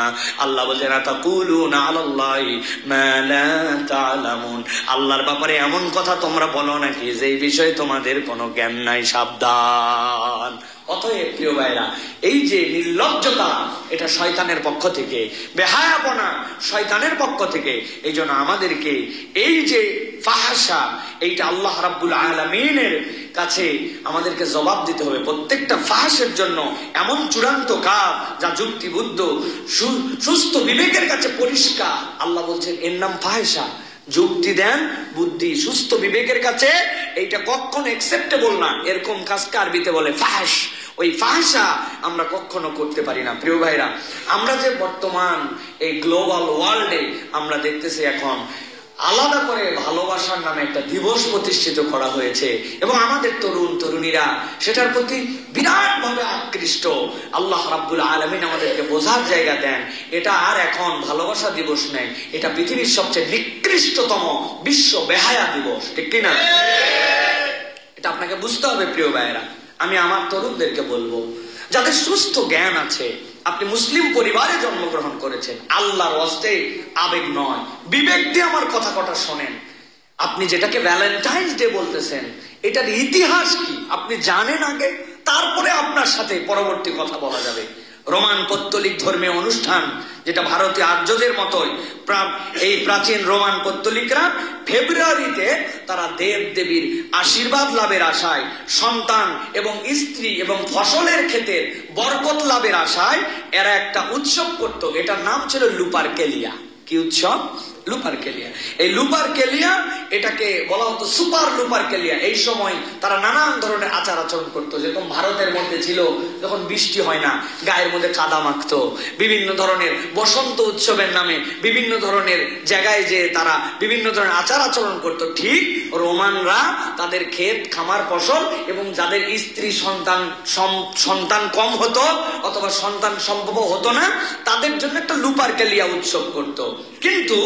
আল্লাহ বলছেন আতাকুলুনা আলাল্লাহি মা লা তা'লামুন, আল্লাহর ব্যাপারে এমন কথা তোমরা বলো নাকি যে বিষয়ে তোমাদের কোনো জ্ঞান নাই, সাবধান। অতএব প্রিয় ভাইরা, এই যে নির্লজ্জতা এটা শয়তানের পক্ষ থেকে, বেহায়াপনা শয়তানের পক্ষ থেকে। এই জন্য আমাদেরকে এই যে ফাহশা, এইটা আল্লাহ রাব্বুল আলামিনের কাছে আমাদেরকে জবাব দিতে হবে। প্রত্যেকটা ফাহশের জন্য এমন চূড়ান্ত কাজ যা যুক্তিবুদ্ধ সুস্থ বিবেকের কাছে পরিষ্কার। আল্লাহ বলছেন এর নাম ফাহশা। যুক্তি দেন, বুদ্ধি, সুস্থ বিবেকের কাছে এইটা কখনো অ্যাকসেপ্টেবল না, এরকম কাজকে আরবিতে বলে ফাহশ। ওই ফাহশা আমরা কখনো করতে পারি না। প্রিয় ভাইরা, আমরা যে বর্তমান এই গ্লোবাল ওয়ার্ল্ডে আমরা দেখতেছি এখন আলাদা করে ভালোবাসার নামে একটা দিবস প্রতিষ্ঠিত করা হয়েছে, এবং আমাদের তরুণ তরুণীরা সেটার প্রতি বিরাট ভাবে আকৃষ্ট। আল্লাহ রাব্বুল আলামিন আমাদেরকে বোঝার জায়গা দেন, এটা আর এখন ভালোবাসা দিবস নেই, এটা পৃথিবীর সবচেয়ে নিকৃষ্টতম বিশ্ব বেহায়া দিবস। ঠিক কিনা? এটা আপনাকে বুঝতে হবে প্রিয় ভাইয়েরা। আমি আমার তরুণদেরকে বলবো, যাদের সুস্থ জ্ঞান আছে, আপনি মুসলিম পরিবারে জন্মগ্রহণ করেছেন, আল্লাহর ওয়াস্তে আবেগ নয়, বিবেক দিয়ে আমার কথা কটা শোনেন। আপনি যেটাকে ভ্যালেন্টাইন্স ডে বলতেছেন, এটার ইতিহাস কি আপনি জানেন আগে, তারপরে আপনার সাথে পরবর্তী কথা বলা যাবে। রোমান পৌত্তলিক ধর্মীয় অনুষ্ঠান, যেটা ভারতীয় আর্যদের মতোই, এই প্রাচীন রোমান পৌত্তলিকরা ফেব্রুয়ারিতে তারা দেব দেবীর আশীর্বাদ লাভের আশায়, সন্তান এবং স্ত্রী এবং ফসলের ক্ষেতের বরকত লাভের আশায় এরা একটা উৎসব করত। এটার নাম ছিল লুপারকেলিয়া। কি উৎসব? লুপারকেলিয়া। এই লুপারকেলিয়া এটাকে বলা হতো সুপার লুপারকেলিয়া। এই সময় তারা নানান ধরনের আচার আচরণ করতো। যেরকম ভারতের মধ্যে ছিল, যখন বৃষ্টি হয় না গায়ের মধ্যে কাদা মাখতো, বিভিন্ন ধরনের বসন্ত উৎসবের নামে বিভিন্ন ধরনের জায়গায় যে তারা বিভিন্ন ধরনের আচার আচরণ করতো, ঠিক রোমানরা তাদের ক্ষেত খামার ফসল এবং যাদের স্ত্রী সন্তান কম হতো অথবা সন্তান সম্ভব হতো না, তাদের জন্য একটা লুপারকেলিয়া উৎসব করত। কিন্তু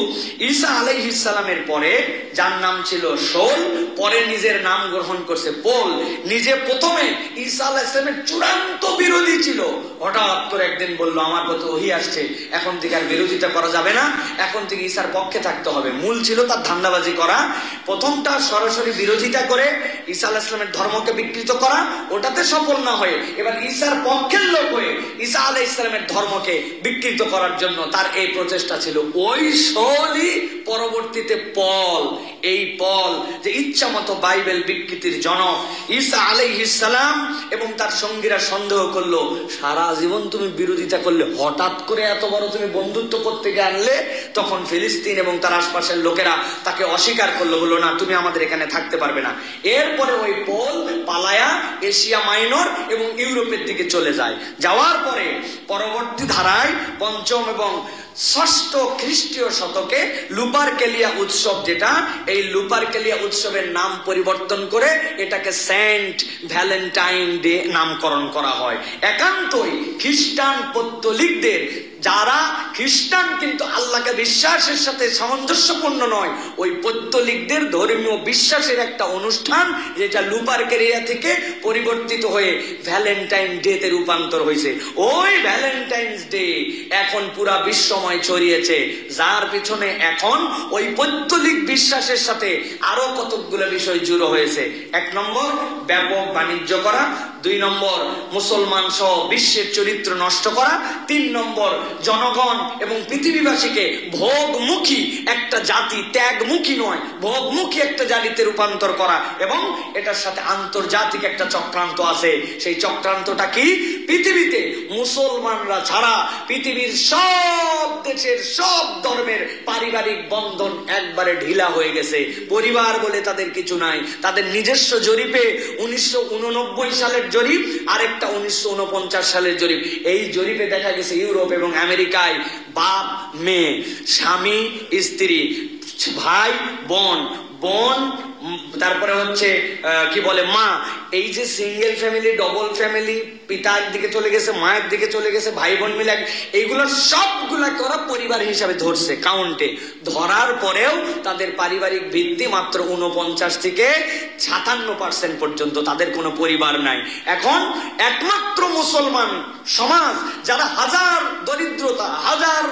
ঈসা আলাইহিস সালামের পরে, যার নাম ছিল শোল, পরে নিজের নাম গ্রহণ করছে পোল, নিজে প্রথমে ঈসা আলাইহিস সালামের চূড়ান্ত বিরোধী ছিল। হঠাৎ করে একদিন বলল, আমার প্রতি ওহী আসছে, এখন থেকে আর বিরোধিতা করা যাবে না, এখন থেকে ঈসার পক্ষে থাকতে হবে। মূল ছিল তার ধান্দাবাজি করা। প্রথমটা সরাসরি বিরোধিতা করে ঈসা আলাইহিস সালামের ধর্মকে বিকৃত করা, ওটাতে সফল না হয়ে এবার ঈসার পক্ষের লোক হয়ে ঈসা আলাইহিস সালামের ধর্মকে বিকৃত করার জন্য তার এই প্রচেষ্টা ছিল। ওই শোলই পরবর্তীতে পল, এই পল যে ইচ্ছা মতো বাইবেল বিকৃতির জনক। ঈসা আলাইহিস সালাম এবং তার সঙ্গীরা সন্দেহ করলো, সারা জীবন তুমি বিরোধিতা করলে, হঠাৎ করে এত বড় তুমি বন্ধুত্ব করতে গিয়ে আনলে। তখন ফিলিস্তিন এবং তার আশপাশের লোকেরা তাকে অস্বীকার করলো, বললো না তুমি আমাদের এখানে থাকতে পারবে না। এরপরে ওই পোল পালায়া এশিয়া মাইনর এবং ইউরোপের দিকে চলে যায়। যাওয়ার পরে পরবর্তী ধারায় পঞ্চম এবং ষষ্ঠ খ্রিস্টীয় শতকে লুপারকেলিয়া উৎসব, যেটা এই লুপারকেলিয়া উৎসবের নাম পরিবর্তন করে এটাকে সেন্ট ভ্যালেন্টাইন ডে নামকরণ করা হয়। একান্তই খ্রিস্টান পৌত্তলিকদের, যারা খ্রিস্টান কিন্তু আল্লাহকে বিশ্বাসের সাথে সামঞ্জস্যপূর্ণ নয়, ওই পৌত্তলিকদের ধর্মীয় বিশ্বাসের একটা অনুষ্ঠান, যেটা লুপারকেলিয়া থেকে পরিবর্তিত হয়ে ভ্যালেন্টাইন ডে তে রূপান্তর হয়েছে। ওই ভ্যালেন্টাইন্স ডে এখন পুরা বিশ্বময় ছড়িয়েছে, যার পিছনে এখন ওই পৌত্তলিক বিশ্বাসের সাথে আরো কতগুলো বিষয় জুড়ে হয়েছে। ১ নম্বর, ব্যাপক বাণিজ্য করা। ২ নম্বর, মুসলমান সহ বিশ্বের চরিত্র নষ্ট করা। ৩ নম্বর, জনগণ এবং পৃথিবীবাসীকে ভোগমুখী একটা জাতি, ত্যাগমুখী নয় ভোগমুখী একটা জাতিতে রূপান্তর করা। এবং এটার সাথে আন্তর্জাতিক একটা চক্রান্ত আছে। সেই চক্রান্তটা কি? পৃথিবীতে মুসলমানরা ছাড়া পৃথিবীর সব দেশের সব ধর্মের পারিবারিক বন্ধন একবারে ঢিলা হয়ে গেছে। পরিবার বলে তাদের কিছু নাই। তাদের নিজস্ব জরিপে 1989 সালের জরিপ, আরেকটা 1949 সালের জরিপ। এই জরিপে দেখা গেছে ইউরোপ এবং আমেরিকায় বাপ মেয়ে, স্বামী স্ত্রী, ভাই বোন, বোন তারপরে হচ্ছে কি বলে মা, এই যে সিঙ্গেল ফ্যামিলি, ডবল ফ্যামিলি, পিতা একদিকে চলে গেছে, মা একদিকে চলে গেছে, ভাই বোন মিলে, এইগুলো সবগুলাকে ওরা পরিবার হিসাবে ধরছে কাউন্টে। ধরার পরেও তাদের পারিবারিক ভিত্তি মাত্র 49 থেকে 57% পর্যন্ত, তাদের কোনো পরিবার নাই। এখন একমাত্র মুসলমান সমাজ, যারা হাজার দরিদ্রতা, হাজার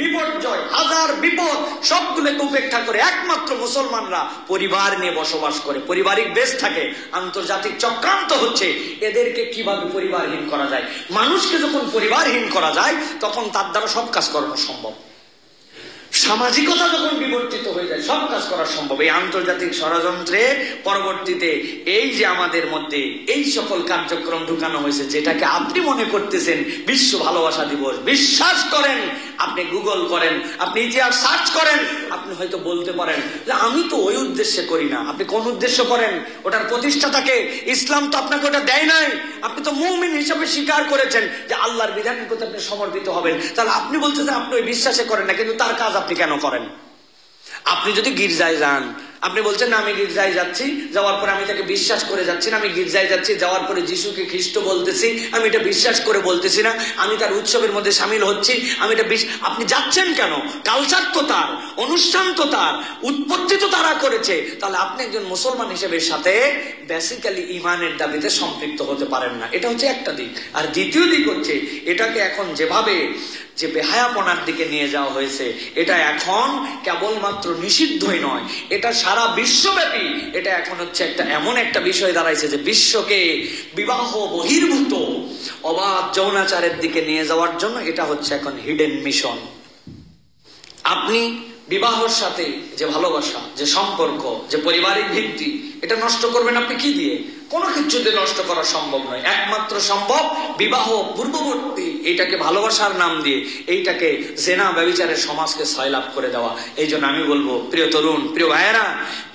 বিপর্যয়, হাজার বিপদ সবগুলোকে উপেক্ষা করে একমাত্র মুসলমানরা পরিবার নিয়ে বসবাস করে, পারিবারিক বেশ থাকে। আন্তর্জাতিক চক্রান্ত হচ্ছে এদেরকে কিভাবে পরিবারহীন করা যায়। মানুষকে যখন পরিবারহীন করা যায় তখন তার দ্বারা সব কাজ করানো সম্ভব। সামাজিকতা যখন বিবর্তিত হয়ে যায় সব কাজ করা সম্ভব। এই আন্তর্জাতিক ষড়যন্ত্রে পরবর্তীতে এই যে আমাদের মধ্যে এই সকল কার্যক্রম ঢুকানো হয়েছে, যেটাকে আপনি মনে করতেছেন বিশ্ব ভালোবাসা দিবস, বিশ্বাস করেন, আপনি গুগল করেন, আপনি ইতিহাস সার্চ করেন, আপনি হয়তো বলতে পারেন যে আমি তো ওই উদ্দেশ্যে করি না। আপনি কোন উদ্দেশ্য করেন? ওটার প্রতিষ্ঠাতাকে, ইসলাম তো আপনাকে ওটা দেয় নাই। আপনি তো মুমিন হিসাবে স্বীকার করেছেন যে আল্লাহর বিধানের প্রতি আপনি সমর্পিত হবেন। তাহলে আপনি বলতেছেন আপনি ওই বিশ্বাসে করেন না, কিন্তু তার কাজ আপনি কেন করেন? আপনি যদি গির্জায় যান, আপনি বলছেন না আমি গির্জায় যাচ্ছি, যাওয়ার পরে আমি তাকে বিশ্বাস করে যাচ্ছি না, আমি গির্জায় যাচ্ছি, যাওয়ার পরে যিশুকে খ্রিস্ট বলতেছি, আমি এটা বিশ্বাস করে বলতেছি না, আমি তার উৎসবের মধ্যে সামিল হচ্ছি, আমি এটা আপনি যাচ্ছেন কেন? কালচার তো তার, অনুষ্ঠান তো তার, উৎপত্তি তো তারা করেছে। তাহলে আপনি একজন মুসলমান হিসেবে সাথে বেসিক্যালি ইমানের দাবিতে সম্পৃক্ত হতে পারেন না। এটা হচ্ছে একটা দিক। আর দ্বিতীয় দিক হচ্ছে এটাকে এখন যেভাবে যে বেহায়াপনার দিকে নিয়ে যাওয়া হয়েছে, এটা এখন কেবলমাত্র নিষিদ্ধই নয়, এটা সারা বিশ্বব্যাপী এটা এখন হচ্ছে একটা এমন একটা বিষয় দাঁড়াইছে যে বিশ্বকে বিবাহ বহির্ভূত অবাধ যৌনাচারের দিকে নিয়ে যাওয়ার জন্য এটা হচ্ছে এখন হিডেন মিশন। আপনি বিবাহর সাথে যে ভালোবাসা, যে সম্পর্ক, যে পারিবারিক ভিত্তি, এটা নষ্ট করবেন আপনি কি দিয়ে? কোনো কিছুতে নষ্ট করা সম্ভব নয়। একমাত্র সম্ভব বিবাহ পূর্ববর্তী এইটাকে ভালোবাসার নাম দিয়ে এইটাকে জেনা ব্যভিচারের সমাজকে সয়লাভ করে দেওয়া। এই জন্য আমি বলবো প্রিয় তরুণ, প্রিয় ভাইয়েরা,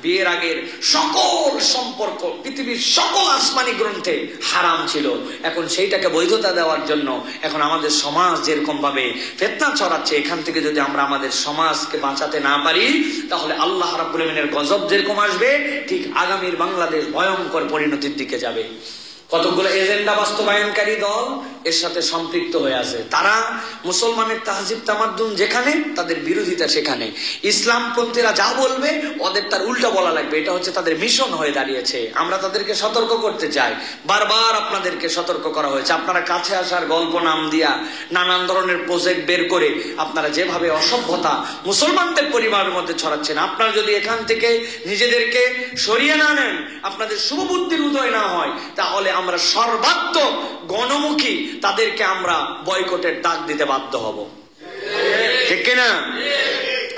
বিয়ের আগের সকল সম্পর্ক পৃথিবীর সকল আসমানি গ্রন্থে হারাম ছিল। এখন সেইটাকে বৈধতা দেওয়ার জন্য এখন আমাদের সমাজ যেরকম ভাবে ফিতনা ছড়াচ্ছে, এখান থেকে যদি আমরা আমাদের সমাজকে বাঁচাতে না পারি তাহলে আল্লাহ রাব্বুল আমিনের গজব যেরকম আসবে, ঠিক আগামীর বাংলাদেশ ভয়ঙ্কর পরিণতির দিকে যাবে। কতগুলো এজেন্ডা বাস্তবায়নকারী দল এর সাথে সম্পৃক্ত হয়ে আছে। তারা মুসলমানের তাহজিব তামাদ্দুন যেখানে, তাদের বিরোধিতা সেখানে। ইসলামপন্থীরা যা বলবে ওদের তার উল্টা বলা লাগবে, এটা হচ্ছে তাদের মিশন হয়ে দাঁড়িয়েছে। আমরা তাদেরকে সতর্ক করতে চাই, বারবার আপনাদেরকে সতর্ক করা হয়েছে। আপনারা কাছে আসার গল্প নাম দিয়া নানান ধরনের প্রজেক্ট বের করে আপনারা যেভাবে অসভ্যতা মুসলমানদের পরিবারের মধ্যে ছড়াচ্ছেন, আপনারা যদি এখান থেকে নিজেদেরকে সরিয়ে না নেন, আপনাদের শুভবুদ্ধির উদয় না হয়, তাহলে আমরা সর্বাত্মক গণমুখী তাদেরকে আমরা বয়কটের ডাক দিতে বাধ্য হব, ঠিক কিনা?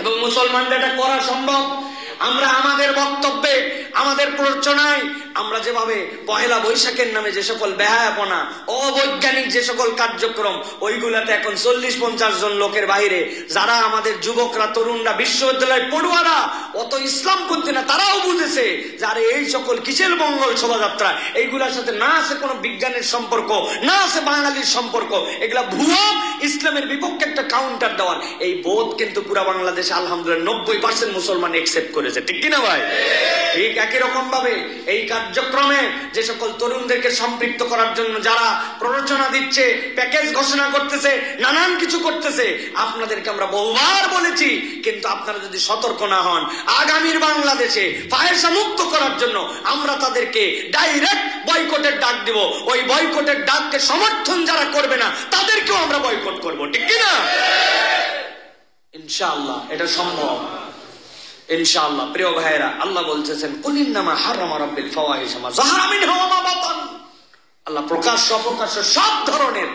এবং মুসলমানদের এটা করা সম্ভব। আমরা আমাদের বক্তব্যে, আমাদের প্ররোচনায় আমরা যেভাবে পহেলা বৈশাখের নামে যে সকল বেহায়াপনা, অবৈজ্ঞানিক যে সকল কার্যক্রম, ওইগুলাতে এখন 40-50 জন লোকের বাইরে যারা আমাদের যুবকরা, তরুণরা, বিশ্ববিদ্যালয় পড়ুয়ারা, অত ইসলামপন্থী না, তারাও বুঝেছে যারা এই সকল কিসের মঙ্গল শোভাযাত্রা, এইগুলার সাথে না আছে কোনো বিজ্ঞানের সম্পর্ক, না আছে বাঙালির সম্পর্ক, এগুলা ভুয়া ইসলামের বিপক্ষে একটা কাউন্টার দেওয়ার এই বোধ কিন্তু পুরা বাংলাদেশে আলহামদুলিল্লাহ 90% মুসলমান একসেপ্ট করেছে, ঠিক কিনা ভাই? ঠিক একই রকম ভাবে এই কার্যক্রমে যে সকল তরুণদেরকে সম্পৃক্ত করার জন্য যারা প্ররোচনা দিচ্ছে, প্যাকেজ ঘোষণা করতেছে, নানান কিছু করতেছে, আপনাদেরকে আমরা বহুবার বলেছি, কিন্তু আপনারা যদি সতর্ক না হন, আগামীর বাংলাদেশে ফাহেসা মুক্ত করার জন্য আমরা তাদেরকে ডাইরেক্ট বয়কটের ডাক দিব। ওই বয়কটের ডাককে সমর্থন যারা করবে না তাদেরকেও আমরা বয়কট করব, ঠিক কিনা? ইনশাআল্লাহ এটা সম্ভব, ইনশাআল্লাহ। প্রিয় ভাইয়েরা, আল্লাহ বলতেছেন কুলিন্নামা হারামা রাব্বিল ফাওয়াহিশা মা যাহারা মিনহা ওয়া মা বাতান। আল্লাহ প্রকাশ্য অপ্রকাশ্য সব ধরনের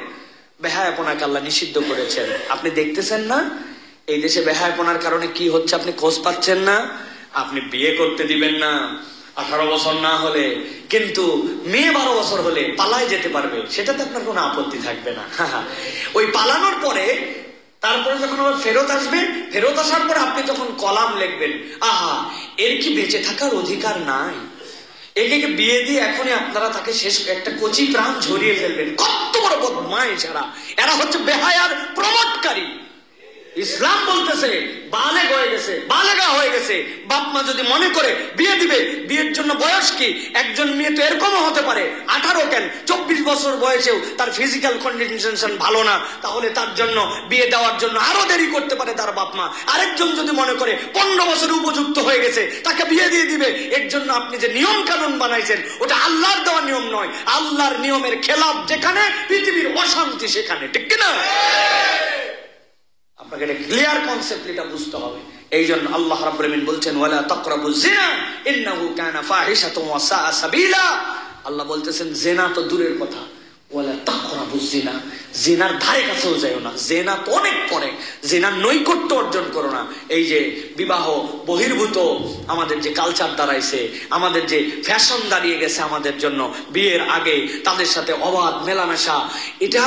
বেহায়াপনাকে আল্লাহ নিষিদ্ধ করেছেন। আপনি দেখতেছেন না এই দেশে বেহায়াপনার কারণে কি হচ্ছে? আপনি খোঁজ পাচ্ছেন না? আপনি বিয়ে করতে দিবেন না 18 বছর না হলে, কিন্তু মেয়ে 12 বছর হলে পালায় যেতে পারবে, সেটাতে আপনার কোনো আপত্তি থাকবে না। ওই পালানোর পরে তারপরে যখন আবার ফেরত আসবে, ফেরত আসার পর আপনি তখন কলাম লিখবেন, আহা এর কি বেঁচে থাকার অধিকার নাই, একে বিয়ে দিয়ে এখনই আপনারা তাকে শেষ একটা কচি প্রাণ ঝরিয়ে ফেলবেন। কত বড় বদমাইশ এরা হচ্ছে বেহায়ার প্রমোটকারী। ইসলাম বলতেছে বালেগ হয়ে গেছে, বালেগা হয়ে গেছে, বাপ মা যদি মনে করে বিয়ে দিবে, বিয়ের জন্য বয়স কি? একজন মেয়ে তো এরকমও হতে পারে 18 কেন 24 বছর বয়সেও তার ফিজিক্যাল কন্ডিশন ভালো না, তাহলে তার জন্য বিয়ে দেওয়ার জন্য আরো দেরি করতে পারে তার বাপ মা। আরেকজন যদি মনে করে 15 বছর উপযুক্ত হয়ে গেছে, তাকে বিয়ে দিয়ে দিবে। এর জন্য আপনি যে নিয়ম কানুন বানাইছেন ওটা আল্লাহর দেওয়া নিয়ম নয়, আল্লাহর নিয়মের খেলাফ যেখানে, পৃথিবীর অশান্তি সেখানে, ঠিক কিনা? আপনাকে এটা ক্লিয়ার কনসেপ্ট এটা বুঝতে হবে। এই জন্য আল্লাহ রাব্বুল আমিন বলছেন ওয়ালা তাকরাবুজ জিনা ইন্নাহু কানা ফাহিশাতুন ওয়া সাআ সাবিলা। আল্লাহ বলতেছেন জিনা তো দূরের কথা, ওয়ালা তাকরাবুজ জিনা, জিনার ধারে কাছেও যাও না। জিনা তো অনেক পরে, জিনার নৈকট্য অর্জন করো না। এই যে বিবাহ বহির্ভূত আমাদের যে কালচার দাঁড়াইছে, আমাদের যে ফ্যাশন দাঁড়িয়ে গেছে আমাদের জন্য, বিয়ের আগে তাদের সাথে অবাধ মেলামেশা, এটা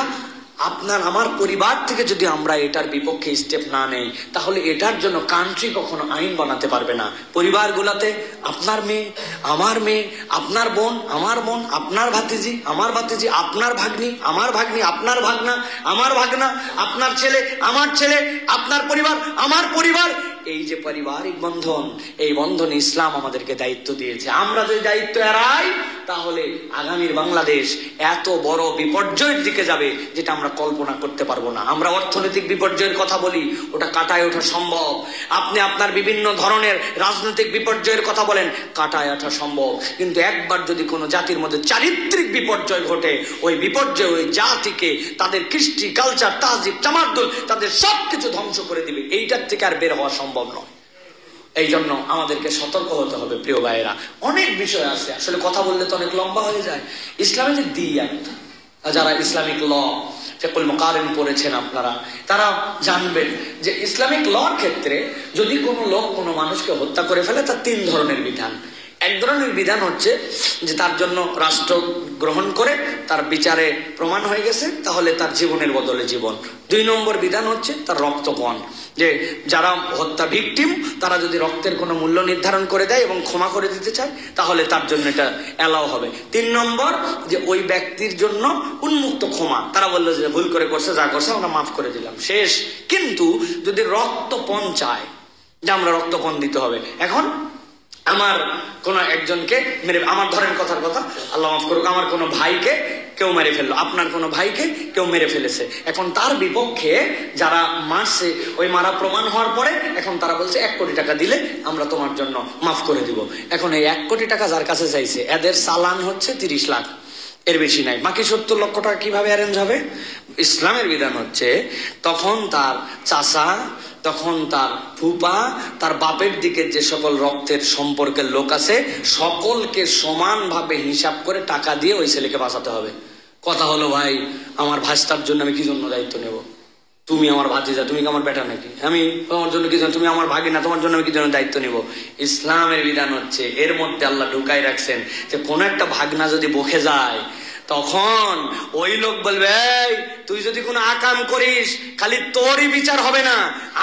আপনার আমার পরিবার থেকে যদি আমরা এটার বিপক্ষে স্টেপ না নেই, তাহলে এটার জন্য কান্ট্রি কখনো আইন বানাতে পারবে না। পরিবারগুলোতে আপনার মেয়ে আমার মেয়ে, আপনার বোন আমার বোন, আপনার ভাতিজি আমার ভাতিজি, আপনার ভাগ্নি আমার ভাগ্নি, আপনার ভাগনা আমার ভাগনা, আপনার ছেলে আমার ছেলে, আপনার পরিবার আমার পরিবার, এই যে পারিবারিক বন্ধন, এই বন্ধনে ইসলাম আমাদেরকে দায়িত্ব দিয়েছে। আমরা যদি দায়িত্ব এড়াই তাহলে আগামীর বাংলাদেশ এত বড় বিপর্যয়ের দিকে যাবে যেটা আমরা কল্পনা করতে পারবো না। আমরা অর্থনৈতিক বিপর্যয়ের কথা বলি, ওটা কাটায় ওঠা সম্ভব। আপনি আপনার বিভিন্ন ধরনের রাজনৈতিক বিপর্যয়ের কথা বলেন, কাটায় ওঠা সম্ভব। কিন্তু একবার যদি কোনো জাতির মধ্যে চারিত্রিক বিপর্যয় ঘটে, ওই বিপর্যয় ওই জাতিকে, তাদের কৃষ্টি কালচার তাহজিব তামাদ্দুন, তাদের সবকিছু ধ্বংস করে দিবে। এইটার থেকে আর বের হওয়া সম্ভব নয়। এই জন্য আমাদেরকে সতর্ক হতে হবে প্রিয় ভাইয়েরা। অনেক বিষয় আছে, আসলে কথা বললে তো অনেক লম্বা হয়ে যায়। ইসলামের যে দিয়াত, যারা ইসলামিক ল ফিকহুল মুকারিন পড়েছেন আপনারা, তারা জানবেন যে ইসলামিক লর ক্ষেত্রে যদি কোনো লোক কোনো মানুষকে হত্যা করে ফেলে, তার 3 ধরনের বিধান। এক ধরনের বিধান হচ্ছে যে তার জন্য রাষ্ট্র গ্রহণ করে তার বিচারে প্রমাণ হয়ে গেছে, তাহলে তার জীবনের বদলে জীবন। 2 নম্বর বিধান হচ্ছে তার রক্তপণ, যে যারা হত্যা ভিকটিম তারা যদি রক্তের কোনো মূল্য নির্ধারণ করে দেয় এবং ক্ষমা করে দিতে চায় তাহলে তার জন্য এটা অ্যালাউ হবে। 3 নম্বর যে ওই ব্যক্তির জন্য উন্মুক্ত ক্ষমা, তারা বললো যে ভুল করে করছে, যা করছে আমরা মাফ করে দিলাম, শেষ। কিন্তু যদি রক্তপণ চায় যে আমরা রক্তপণ দিতে হবে, এখন আমার কোন একজনকে মেরে, আমার ধরেন কথার কথা, আল্লাহ মাফ করুক, আমার কোনো ভাইকে কেউ মেরে ফেললো, আপনার কোনো ভাইকে কেউ মেরে ফেলেছে, এখন তার বিপক্ষে যারা মারছে ওই মারা প্রমাণ হওয়ার পরে এখন তারা বলছে 1 কোটি টাকা দিলে আমরা তোমার জন্য মাফ করে দিব। এখন এই 1 কোটি টাকা যার কাছে চাইছে এদের চালান হচ্ছে 30 লাখ, এর বেশি নাই। বাকি 70 লক্ষ টাকা কিভাবে অ্যারেঞ্জ হবে? ইসলামের বিধান হচ্ছে তখন তার চাচা, তখন তার ফুপা, তার বাপের দিকে যে সকল রক্তের সম্পর্কের লোক আছে সকলকে সমানভাবে হিসাব করে টাকা দিয়ে ওই ছেলেকে বাঁচাতে হবে। কথা হলো ভাই আমার ভাস্তার জন্য আমি কি জন্য দায়িত্ব নেব? তুমি আমার ভাতিজা, তুমি কি আমার বেটা নাকি? আমি তোমার জন্য কি, তুমি আমার ভাগিনা, তোমার জন্য আমি কি জন্য দায়িত্ব নিব? ইসলামের বিধান হচ্ছে এর মধ্যে আল্লাহ ঢুকাই রাখছেন যে কোন একটা ভাগনা যদি বকে যায় তখন ওই লোক বলবে এই তুই যদি কোনো আকাম করিস খালি তোরই বিচার হবে না,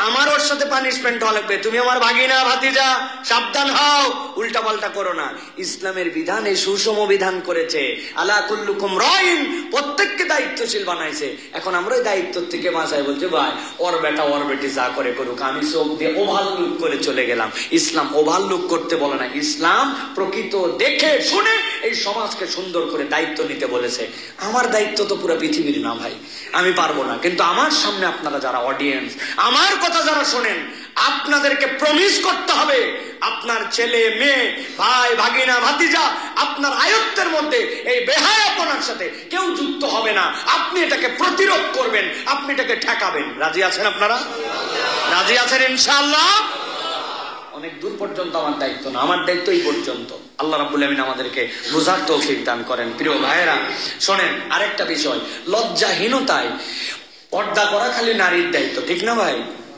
আমার ওর সাথে পানিশমেন্ট হওয়া লাগবে, তুমি আমার ভাগিনা ভাতিজা, সাবধান হও, উল্টা পাল্টা করো না। ইসলামের বিধান এই সুষম বিধান করেছে, আলা কুল্লুকুম রাইন, প্রত্যেককে দায়িত্বশীল বানাইছে। এখন আমরা ওই দায়িত্ব থেকে বাঁচাই বলছে ভাই ওর বেটা ওর বেটি যা করে করুক, আমি চোখ দিয়ে ওভারলুক করে চলে গেলাম। ইসলাম ওভারলুক করতে বলে না, ইসলাম প্রকৃত দেখে শুনে এই সমাজকে সুন্দর করে দায়িত্ব নিতে বলেছে। আমার দায়িত্ব তো পুরো পৃথিবীর না ভাই, আমি পারবো না, কিন্তু আমার সামনে আপনারা যারা অডিয়েন্স, আমার কথা যারা শোনেন, আপনাদেরকে প্রমিস করতে হবে আপনার ছেলে মেয়ে ভাই ভাগিনা ভাতিজা আপনার আয়ত্তের মধ্যে এই বেহায়াপনার সাথে কেউ যুক্ত হবে না। আপনি এটাকে প্রতিরোধ করবেন, আপনি এটাকে ঠেকাবেন। রাজি আছেন আপনারা? রাজি আছেন ইনশাআল্লাহ? অনেক দূর পর্যন্ত আমার দায়িত্ব না, আমার দায়িত্ব এই পর্যন্ত। আল্লাহ রাব্বুল আমিন আমাদেরকে বুঝার তৌফিক দান করেন। প্রিয় ভাইয়েরা শোনেন, আরেকটা বিষয়, লজ্জাহীনতায় পর্দা করা খালি নারীর দায়িত্ব, ঠিক না ভাই?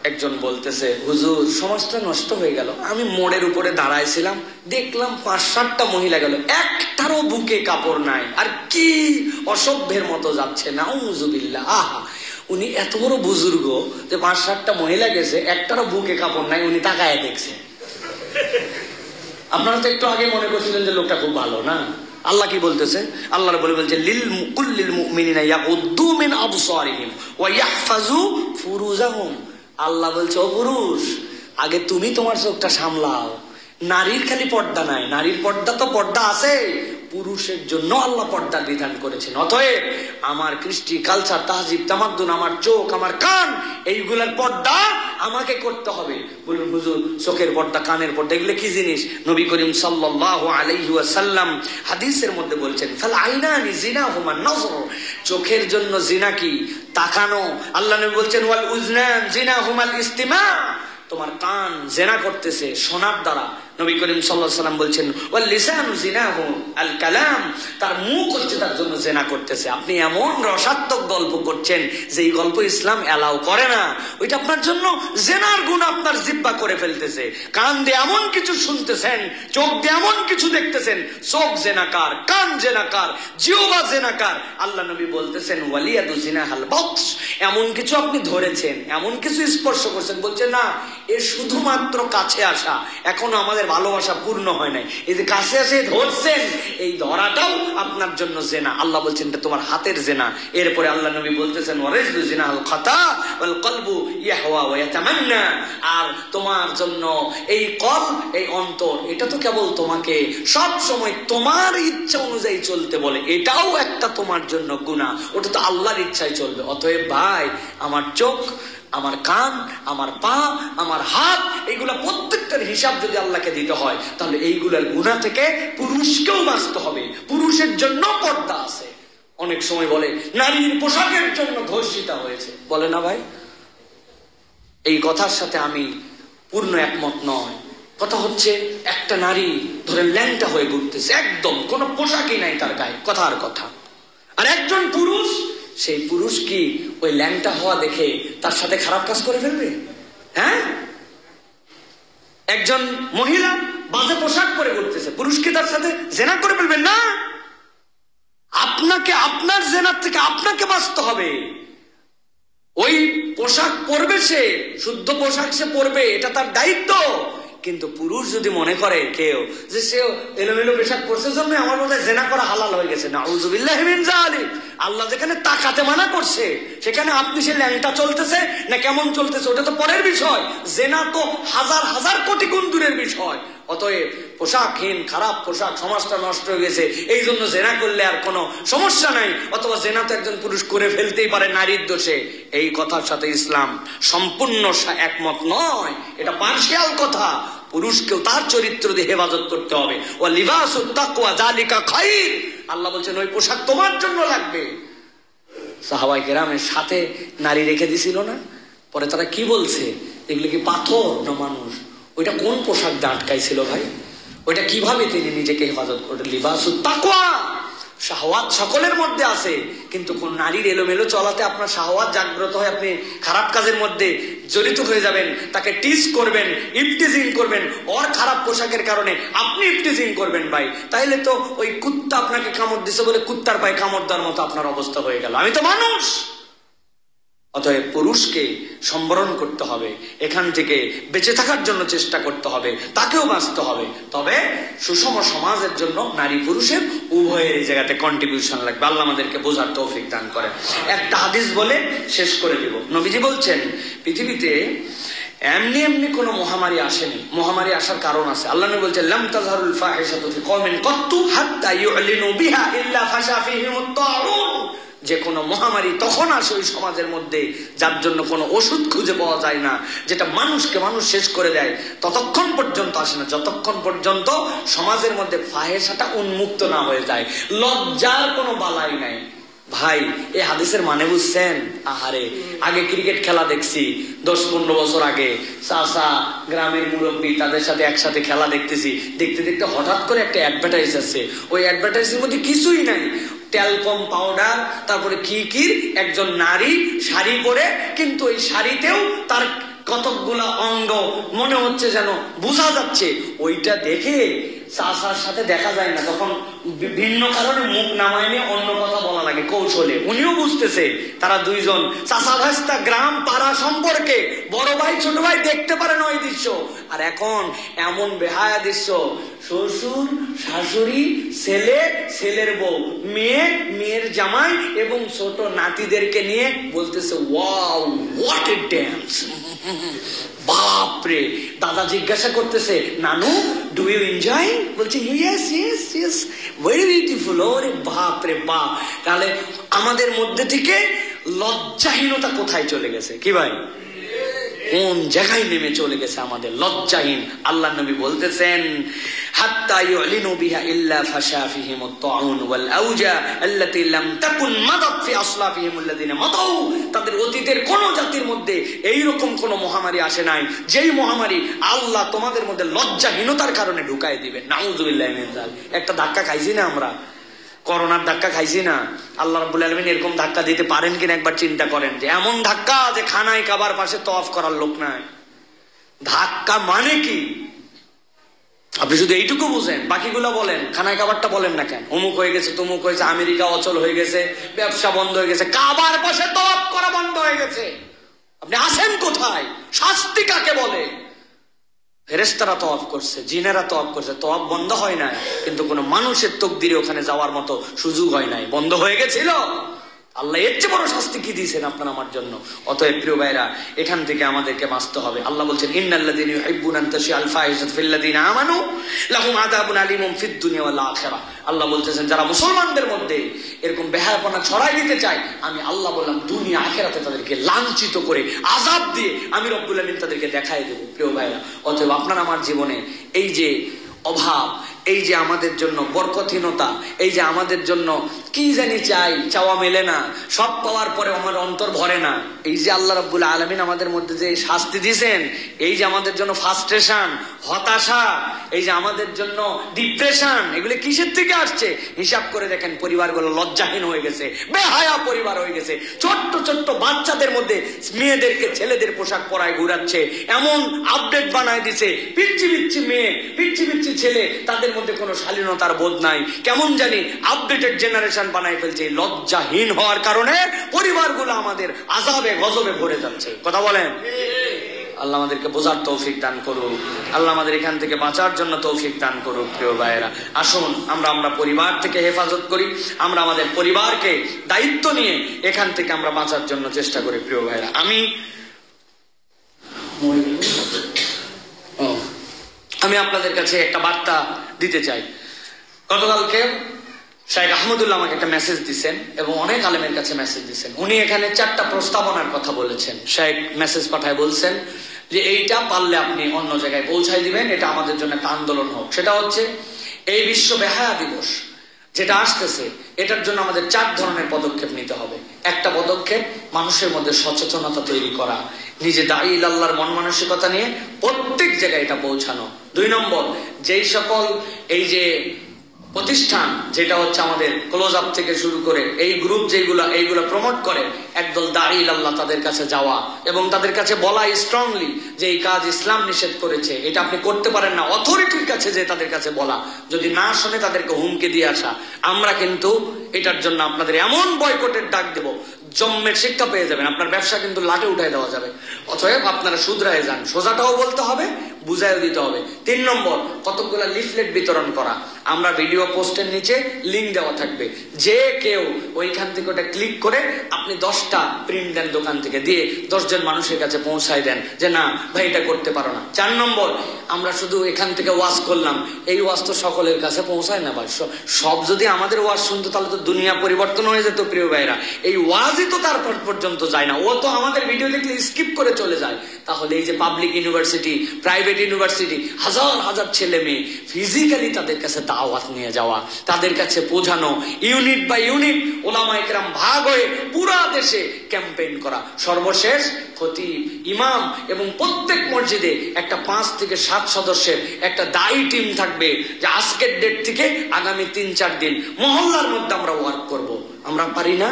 একজন বলতেছে হুজুর সমাজটা নষ্ট হয়ে গেল, আমি মোড়ের উপরে দাঁড়াইছিলাম দেখলাম 5-7টা মহিলা গেল, একটারও বুকে কাপড় নাই, আর কি অসভ্যের মতো যাচ্ছে, নাউযুবিল্লাহ। আহা, উনি এত বড় বুজুর্গ যে 5-7টা মহিলা গেছে, একটারও বুকে কাপড় নাই, উনি তাকায় দেখছে। আপনারা তো একটু আগে মনে করছিলেন যে লোকটা খুব ভালো না? আল্লাহ কি বলতেছে? আল্লাহ বলছে লিল কুল্লিল মুমিনিনা ইয়াগুদ্দু মিন আবসারিহিম ওয়া ইয়াহফাজু ফুরুজাহুম। আল্লাহ বলছে ও পুরুষ, আগে তুমি তোমার চোখটা সামলাও। নারীর খালি পর্দা নাই, নারীর পর্দা তো পর্দা আছে, পুরুষের জন্য আল্লাহ পর্দার বিধান করেছেন। অতএব আমার কৃষ্টি কালচার তাহজিব তামাদ্দুন, আমার চোখ আমার কান, এইগুলার পর্দা আমাকে করতে হবে। বলুন হুজুর চোখের পর্দা কানের পর্দা এগুলো কি জিনিস? নবী করিম সাল্লাল্লাহু আলাইহি ওয়াসাল্লাম হাদিসের মধ্যে বলছেন ফাল আইনানি জিনাহুমা নজর, চোখের জন্য জিনা কি? তাকানো। আল্লাহ নবী বলছেন ওয়াল উজনান জিনাহুমাল ইস্তিমা, তোমার কান জেনা করতেছে শোনার দ্বারা। নবী করিম সাল্লাল্লাহু আলাইহি ওয়াসাল্লাম বলছেন ওয়াল লিসানু জিনাহু আল কালাম, তার মুখ হচ্ছে তার জন্য জেনা করতেছে। আপনি এমন রসাত্মক গল্প করছেন যে এই গল্প ইসলাম এলাও করে না, ওইটা আপনার জন্য জেনার গুণ আপনার জিহ্বা করে ফেলতেছে। কান দিয়ে এমন কিছু শুনতেছেন, চোখ দিয়ে এমন কিছু দেখতেছেন, চোখ জেনাকার, কান জেনাকার, জিহ্বা জেনাকার। আল্লাহ নবী বলতেছেন ওয়ালিয়াদু জিনাহাল বক্স, এমন কিছু আপনি ধরেছেন, এমন কিছু স্পর্শ করছেন, বলছেন না এ শুধুমাত্র কাছে আসা, এখনো আমাদের ভালোবাসা পূর্ণ হয় নাই, এই যে কাছে আসে ধরছেন, এই ধরাটাও আপনার জন্য জেনা। আল্লাহ বলছেন এটা তোমার হাতের জেনা। এরপরে আল্লাহ নবী বলতেছেন ওয়ারিজু জিনাল খাতা ওয়াল কলবু ইয়াহওয়া ওয়া ইয়াতামান্না, আর তোমার জন্য এই কলব এই অন্তর এটা তো কেবল তোমাকে সব সময় তোমার ইচ্ছা অনুযায়ী চলতে বলে, এটাও একটা তোমার জন্য গুনাহ, ওটা তো আল্লাহর ইচ্ছায় চলবে। অতএব ভাই আমার চোখ আমার কান আমার পা আমার হাত এগুলা প্রত্যেকটার হিসাব যদি আল্লাহকে দিতে হয় তাহলে এইগুলার গুনাহ থেকে পুরুষকেও বাঁচতে হবে। পুরুষের জন্য পর্দা আছে। অনেক সময় বলে নারীর পোশাকের জন্য ধর্ষিতা হয়েছে, বলে না ভাই? এই কথার সাথে আমি পূর্ণ একমত নয়। কথা হচ্ছে একটা নারী ধরে ল্যাংটা হয়ে ঘুরতেছে, একদম কোনো পোশাকই নাই তার গায়ে, কথার কথা, আর একজন পুরুষ, সেই পুরুষ কি ওই ল্যাংটা হওয়া দেখে তার সাথে খারাপ কাজ করে ফেলবে? হ্যাঁ, একজন মহিলা বাজে পোশাক পরে ঘুরতেছে, পুরুষকে তার সাথে জেনা করে ফেলবেন না। আপনাকে আপনার জেনার থেকে আপনাকে বাঁচতে হবে। ওই পোশাক পরবে, সে শুদ্ধ পোশাক সে পরবে, এটা তার দায়িত্ব। কিন্তু পুরুষ যদি মনে করে কেউ যে সে এলোমেলো পোশাক পরছে জন্য আমার মধ্যে জেনা করা হালাল হয়ে গেছে, নাউযুবিল্লাহি মিন যালিক। আল্লাহ যেখানে তাকাতে মানা করছে সেখানে আপনি সে ল্যাংটা চলতেছে না কেমন চলতেছে ওটা তো পরের বিষয়। জেনা তো হাজার হাজার কোটি গুণ দূরের বিষয়। অতএব পোশাকহীন খারাপ পোশাক, সমাজটা নষ্ট হয়ে গেছে, এই জন্য জেনা করলে আর কোনো সমস্যা নাই, অথবা জেনা তো একজন পুরুষ করে ফেলতেই পারে নারীর দোষে। এই কথার সাথে ইসলাম সম্পূর্ণ একমত নয়, এটা পার্শিয়াল কথা। পুরুষকেও তার চরিত্র দিয়ে হেফাজত করতে হবে। ওয়া লিবাসুত তাকওয়া যালিকা খায়র, আল্লাহ বলছেন ওই পোশাক তোমার জন্য লাগবে। সাহাবায়ে কেরামের সাথে নারী রেখে দিছিল না, পরে তারা কি বলছে, এগুলো কি পাথর না মানুষ? ওইটা কোন পোশাক দিয়ে আটকাইছিল ভাই? ওইটা কিভাবে তিনি নিজেকে হেফাজত করলেন? লিবাসুত তাকওয়া। শাহওয়াত সকলের মধ্যে আছে, কিন্তু কোন নারীর এলোমেলো চলাতে আপনার শাহওয়াত জাগ্রত হয়, আপনি খারাপ কাজের মধ্যে জড়িত হয়ে যাবেন, তাকে টিজ করবেন, ইফটিজিং করবেন, ওর খারাপ পোশাকের কারণে আপনি ইফটিজিং করবেন ভাই, তাইলে তো ওই কুত্তা আপনাকে কামড় দিছে বলে কুত্তার পায়ে কামড় দেওয়ার মতো আপনার অবস্থা হয়ে গেল। আমি তো মানুষ। অতএব পুরুষকে সম্বরণ করতে হবে, এখান থেকে বেঁচে থাকার জন্য চেষ্টা করতে হবে, তাকেও বাঁচতে হবে। তবে সুষম সমাজের জন্য নারী পুরুষের উভয়ের এই জায়গাতে কন্ট্রিবিউশন লাগবে। আল্লাহ আমাদেরকে বোঝার তৌফিক দান করে। একটা হাদিস বলে শেষ করে দিব। নবীজি বলছেন, পৃথিবীতে এমনি এমনি কোন মহামারী আসেনি, মহামারী আসার কারণ আছে। আল্লাহ নবী বলছেন, লাম তাযহারুল ফাহিশাতু ফি কওমিন কাত্তু হাত্তা ইউ'লিনু বিহা ইল্লা ফাশা ফীহিমুত তাউন। যে কোনো মহামারী তখন আসে ওই সমাজের মধ্যে যার জন্য কোনো ওষুধ খুঁজে পাওয়া যায় না, যেটা মানুষকে মানুষ শেষ করে দেয়, ততক্ষণ পর্যন্ত আসে না, যতক্ষণ পর্যন্ত সমাজের মধ্যে ফাহেশাটা উন্মুক্ত না হয়ে যায়। লজ্জার কোনো বালাই নাই। ভাই এই হাদিসের মানে বুঝছেন? আহারে, আগে ক্রিকেট খেলা দেখছি 10-15 বছর আগে, চাচা গ্রামের মুরব্বী তাদের সাথে একসাথে খেলা দেখতেছি, দেখতে দেখতে হঠাৎ করে একটা অ্যাডভার্টাইজ আছে। ওই অ্যাডভার্টাইজের মধ্যে কিছুই নাই, ট্যালকম পাউডার, তারপরে কি কি একজন নারী শাড়ি পরে, কিন্তু এই শাড়িতেও তার কতকগুলা অঙ্গ মনে হচ্ছে যেন বোঝা যাচ্ছে। ওইটা দেখে চাচার সাথে দেখা যায় না, তখন ভিন্ন কারণে মুখ নামায় নিয়ে অন্য কথা বলা লাগে কৌশলে। উনিও বুঝতেছে তারা দুইজন চাচা ভাস্তা, গ্রাম পাড়া সম্পর্কে, বড় ভাই ছোট ভাই দেখতে পারে না ওই দৃশ্য। আর এখন এমন বেহায়া দৃশ্য, শ্বশুর শাশুড়ি, ছেলে ছেলের বউ, মেয়ে মেয়ের জামাই এবং ছোট নাতিদেরকে নিয়ে বলতেছে, ওয়াও হোয়াট এ ড্যান্স। বাপরে, দাদা জিজ্ঞাসা করতেছে, নানু ডু ইউ এনজয়? বলছে yes yes yes, very beautiful. ওরে বাপরে বাপ, তাহলে আমাদের মধ্যে থেকে লজ্জাহীনতা কোথায় চলে গেছে? কি ভাই, কোন জায়গায় নেমে চলে গেছে আমাদের লজ্জাহীন? আল্লাহ নবী বলতেছেন, হাত্তা ইউলিনু বিহা ইল্লা ফাশা ফীহিমুত তাউন ওয়াল আওজা আল্লাতী লাম তাকুন মাদাত ফি আসলাফিহিম আল্লাযীনা মাদাউ। তাদের অতীতের কোন জাতির মধ্যে এই রকম কোন মহামারী আসে নাই, যেই মহামারী আল্লাহ তোমাদের মধ্যে লজ্জাহীনতার কারণে ঢুকায় দিবে। নাউযুবিল্লাহি মিন যালিক। একটা ধাক্কা খাইছি না আমরা, করোনার ধাক্কা খাইছি না? আল্লাহ রাব্বুল আলামিন এরকম ধাক্কা দিতে পারেন কিনা একবার চিন্তা করেন, যে এমন ধাক্কা যে খানায় কাবার পাশে তওয়াফ করার লোক নাই। ধাক্কা মানে কি আপনি শুধু এইটুকু বুঝেন, বাকিগুলো বলেন, খানায় কাবারটা বলেন না কেন? অমুক হয়ে গেছে, তমুক হয়েছে, আমেরিকা অচল হয়ে গেছে, ব্যবসা বন্ধ হয়ে গেছে, কাবার পাশে তওয়াফ করা বন্ধ হয়ে গেছে। আপনি আসেন কোথায়? শাস্তি কাকে বলে? ফেরেশতারা তওয়াফ করছে, জিনেরা তওয়াফ করছে, তওয়াফ বন্ধ হয় নাই, কিন্তু কোনো মানুষের তাকদীরে ওখানে যাওয়ার মতো সুযোগ হয় নাই, বন্ধ হয়ে গেছিল। আল্লাহ এর চেয়ে বড় শাস্তি কি দিয়েছেন আপনার আমার জন্য? অতএব প্রিয় ভাইরা, এখান থেকে আমাদেরকে বাঁচতে হবে। আল্লাহ বলছেন, ইন্নাল্লাযীনা ইউহিব্বুনা আন তাশিআল ফাহিশাতু ফিল্লাযীনা আমানু লাহুম আযাবুন আলীমুন ফিদ দুনিয়া ওয়াল আখিরাহ। আল্লাহ বলতেছেন, যারা মুসলমানদের মধ্যে এরকম বেহায়াপনা ছড়াই দিতে চায়, আমি আল্লাহ বললাম দুনিয়া আখিরাতে তাদেরকে লাঞ্ছিত করে আযাব দিয়ে আমি রব্বুল আমিন তাদেরকে দেখাই দেব। প্রিয় ভাইরা, অতএব আপনার আমার জীবনে এই যে অভাব, এই যে আমাদের জন্য বরকতহীনতা, এই যে আমাদের জন্য কি জানি চাই, চাওয়া মেলে না, সব পাওয়ার পরে আমার অন্তর ভরে না। এই যে আল্লাহ রাব্বুল আলামিন আমাদের মধ্যে যে শাস্তি দিয়েছেন, এই যে আমাদের জন্য ফ্রাস্ট্রেশন, হতাশা, এই যে আমাদের জন্য ডিপ্রেশন, এগুলো কিসের থেকে আসছে? হিসাব করে দেখেন, পরিবারগুলো লজ্জাহীন হয়ে গেছে, বেহায়া পরিবার হয়ে গেছে। ছোট্ট ছোট্ট বাচ্চাদের মধ্যে মেয়েদেরকে ছেলেদের পোশাক পরায় ঘুরাচ্ছে, এমন আপডেট বানায় দিছে, পিচ্ছি পিচ্ছি মেয়ে, পিচ্ছি পিচ্ছি ছেলে, তাদের মধ্যে কোনো শালীনতার বোধ নাই, কেমন জানি আপডেটেড জেনারেশন বানায় ফেলছে। লজ্জাহীন হওয়ার কারণে পরিবারগুলো আমাদের আযাবে গজবে ভরে যাচ্ছে। কথা বলেন। আল্লাহ আমাদেরকে বোঝার তৌফিক দান করুক, আল্লাহ আমাদের এখান থেকে বাঁচার জন্য তৌফিক দান করুক। প্রিয় ভাইয়েরা, আসুন আমরা পরিবার থেকে হেফাজত করি, আমরা আমাদের পরিবারকে দায়িত্ব নিয়ে এখান থেকে আমরা বাঁচার জন্য চেষ্টা করি। প্রিয় ভাইয়েরা, আমি আপনাদের কাছে একটা বার্তা দিতে চাই। গতকালকে শেখ আহমদুল্লাহ আমাকে একটা মেসেজ দিচ্ছেন এবং অনেক আলেমের কাছে মেসেজ দিচ্ছেন। উনি এখানে 4টা প্রস্তাবনার কথা বলেছেন। শেখ মেসেজ পাঠায় বলছেন যে এইটা পারলে আপনি অন্য জায়গায় পৌঁছায় দিবেন, এটা আমাদের জন্য একটা আন্দোলন হোক। সেটা হচ্ছে এই বিশ্ব বেহায়া দিবস যেটা আসতেছে, এটার জন্য আমাদের 4 ধরনের পদক্ষেপ নিতে হবে। একটা পদক্ষেপ, মানুষের মধ্যে সচেতনতা তৈরি করা, নিজে দাঈ ইলাল্লাহর মন মানসিকতা নিয়ে প্রত্যেক জায়গায় এটা পৌঁছানো। 2 নম্বর, যেই সকল এই যে প্রতিষ্ঠান, যেটা হচ্ছে আমাদের ক্লোজ আপ থেকে শুরু করে এই গ্রুপ এইগুলো প্রমোট করে, একদল দাঈ ইলাল্লাহ তাদের কাছে যাওয়া এবং তাদের কাছে বলা স্ট্রংলি যে এই কাজ ইসলাম নিষেধ করেছে, এটা আপনি করতে পারেন না। অথরিটির কাছে যে তাদের কাছে বলা, যদি না শুনে তাদেরকে হুমকি দিয়ে আসা। আমরা কিন্তু এটার জন্য আপনাদের এমন বয়কটের ডাক দেব, জম্মের শিক্ষা পেয়ে যাবেন। আপনার ব্যবসা কিন্তু লাটে উঠাই দেওয়া যাবে। অতএব আপনারা শুধরায় যান, সোজাটাও বলতে হবে, বুঝাইও দিতে হবে। 3 নম্বর, কতগুলো লিফলেট বিতরণ করা। আমরা ভিডিও পোস্টের নিচে লিঙ্ক দেওয়া থাকবে, যে কেউ ওইখান থেকে ওটা ক্লিক করে আপনি 10টা প্রিন্ট দেন, দোকান থেকে দিয়ে 10 জন মানুষের কাছে পৌঁছায় দেন যে না ভাই এটা করতে পারো না। 4 নম্বর, আমরা শুধু এখান থেকে ওয়াজ করলাম, এই ওয়াজ তো সকলের কাছে পৌঁছায় না ভাই। সব যদি আমাদের ওয়াজ শুনতো তাহলে তো দুনিয়া পরিবর্তন হয়ে যেত। প্রিয় ভাইরা, এই ওয়াজই তো তারপর পর্যন্ত যায় না, ও তো আমাদের ভিডিও দেখলে স্কিপ করে চলে যায়। তাহলে এই যে পাবলিক ইউনিভার্সিটি, প্রাইভেট ইউনিভার্সিটি, হাজার হাজার ছেলে মেয়ে, ফিজিক্যালি তাদের কাছে দাওয়াত নিয়ে যাওয়া, তাদের কাছে পৌঁছানো, ইউনিট বাই ইউনিট ওলামায়ে কেরাম ভাগ হয়ে পুরা দেশে ক্যাম্পেইন করা। সর্বশেষ খতিব, ইমাম এবং প্রত্যেক মসজিদে একটা 5 থেকে 7 সদস্যের একটা দায়ী টিম থাকবে, যে আজকের ডেট থেকে আগামী 3-4 দিন মহল্লার মধ্যে আমরা ওয়ার্ক করব। আমরা পারি না?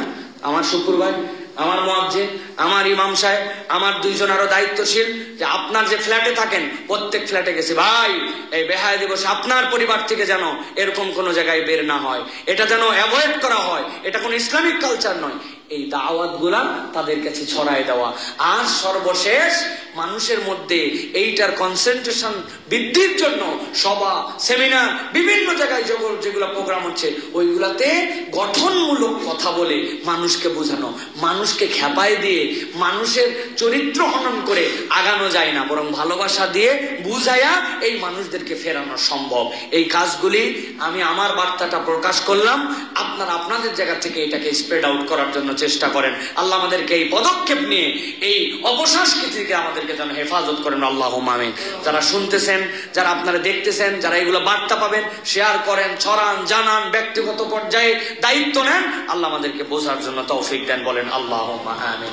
আমার শুকুর ভাই, আমার মুয়াজ্জিন, আমার ইমাম সাহেব, আমার 2 জন আরো দায়িত্বশীল, যে আপনার যে ফ্ল্যাটে থাকেন প্রত্যেক ফ্ল্যাটে গেছে, ভাই এই বেহায়া দিবস আপনার পরিবার থেকে যেন এরকম কোনো জায়গায় বের না হয়, এটা যেন অ্যাভয়েড করা হয়। এটা কোনো ইসলামিক কালচার নয়। এই দাওয়াত গুলা তাদের কাছে ছড়ায় দেওয়া। আর সর্বশেষ, মানুষের মধ্যে এইটার কনসেন্ট্রেশন বৃদ্ধির জন্য সভা, সেমিনার, বিভিন্ন জায়গায় যেগুলো প্রোগ্রাম হচ্ছে ওইগুলাতে গঠনমূলক কথা বলে মানুষকে বোঝানো। মানুষকে খেপায় দিয়ে মানুষের চরিত্র হনন করে আগানো যায় না, বরং ভালোবাসা দিয়ে বুঝাইয়া এই মানুষদেরকে ফেরানো সম্ভব। এই কাজগুলি আমি আমার বার্তাটা প্রকাশ করলাম, আপনারা আপনাদের জায়গা থেকে এটাকে স্প্রেড আউট করার জন্য চেষ্টা করেন। আল্লাহ আমাদেরকে এই পদক্ষেপ নিয়ে এই অপসংস্কৃতি থেকে আমাদেরকে যেন হেফাজত করেন। আল্লাহুম্মা আমিন। যারা শুনতেছেন, যারা আপনারা দেখতেছেন, যারা এগুলো বার্তা পাবেন, শেয়ার করেন, ছড়ান, জানান, ব্যক্তিগত পর্যায়ে দায়িত্ব নেন। আল্লাহ আমাদেরকে বোঝার জন্য তৌফিক দেন। বলেন আল্লাহুম্মা আমিন।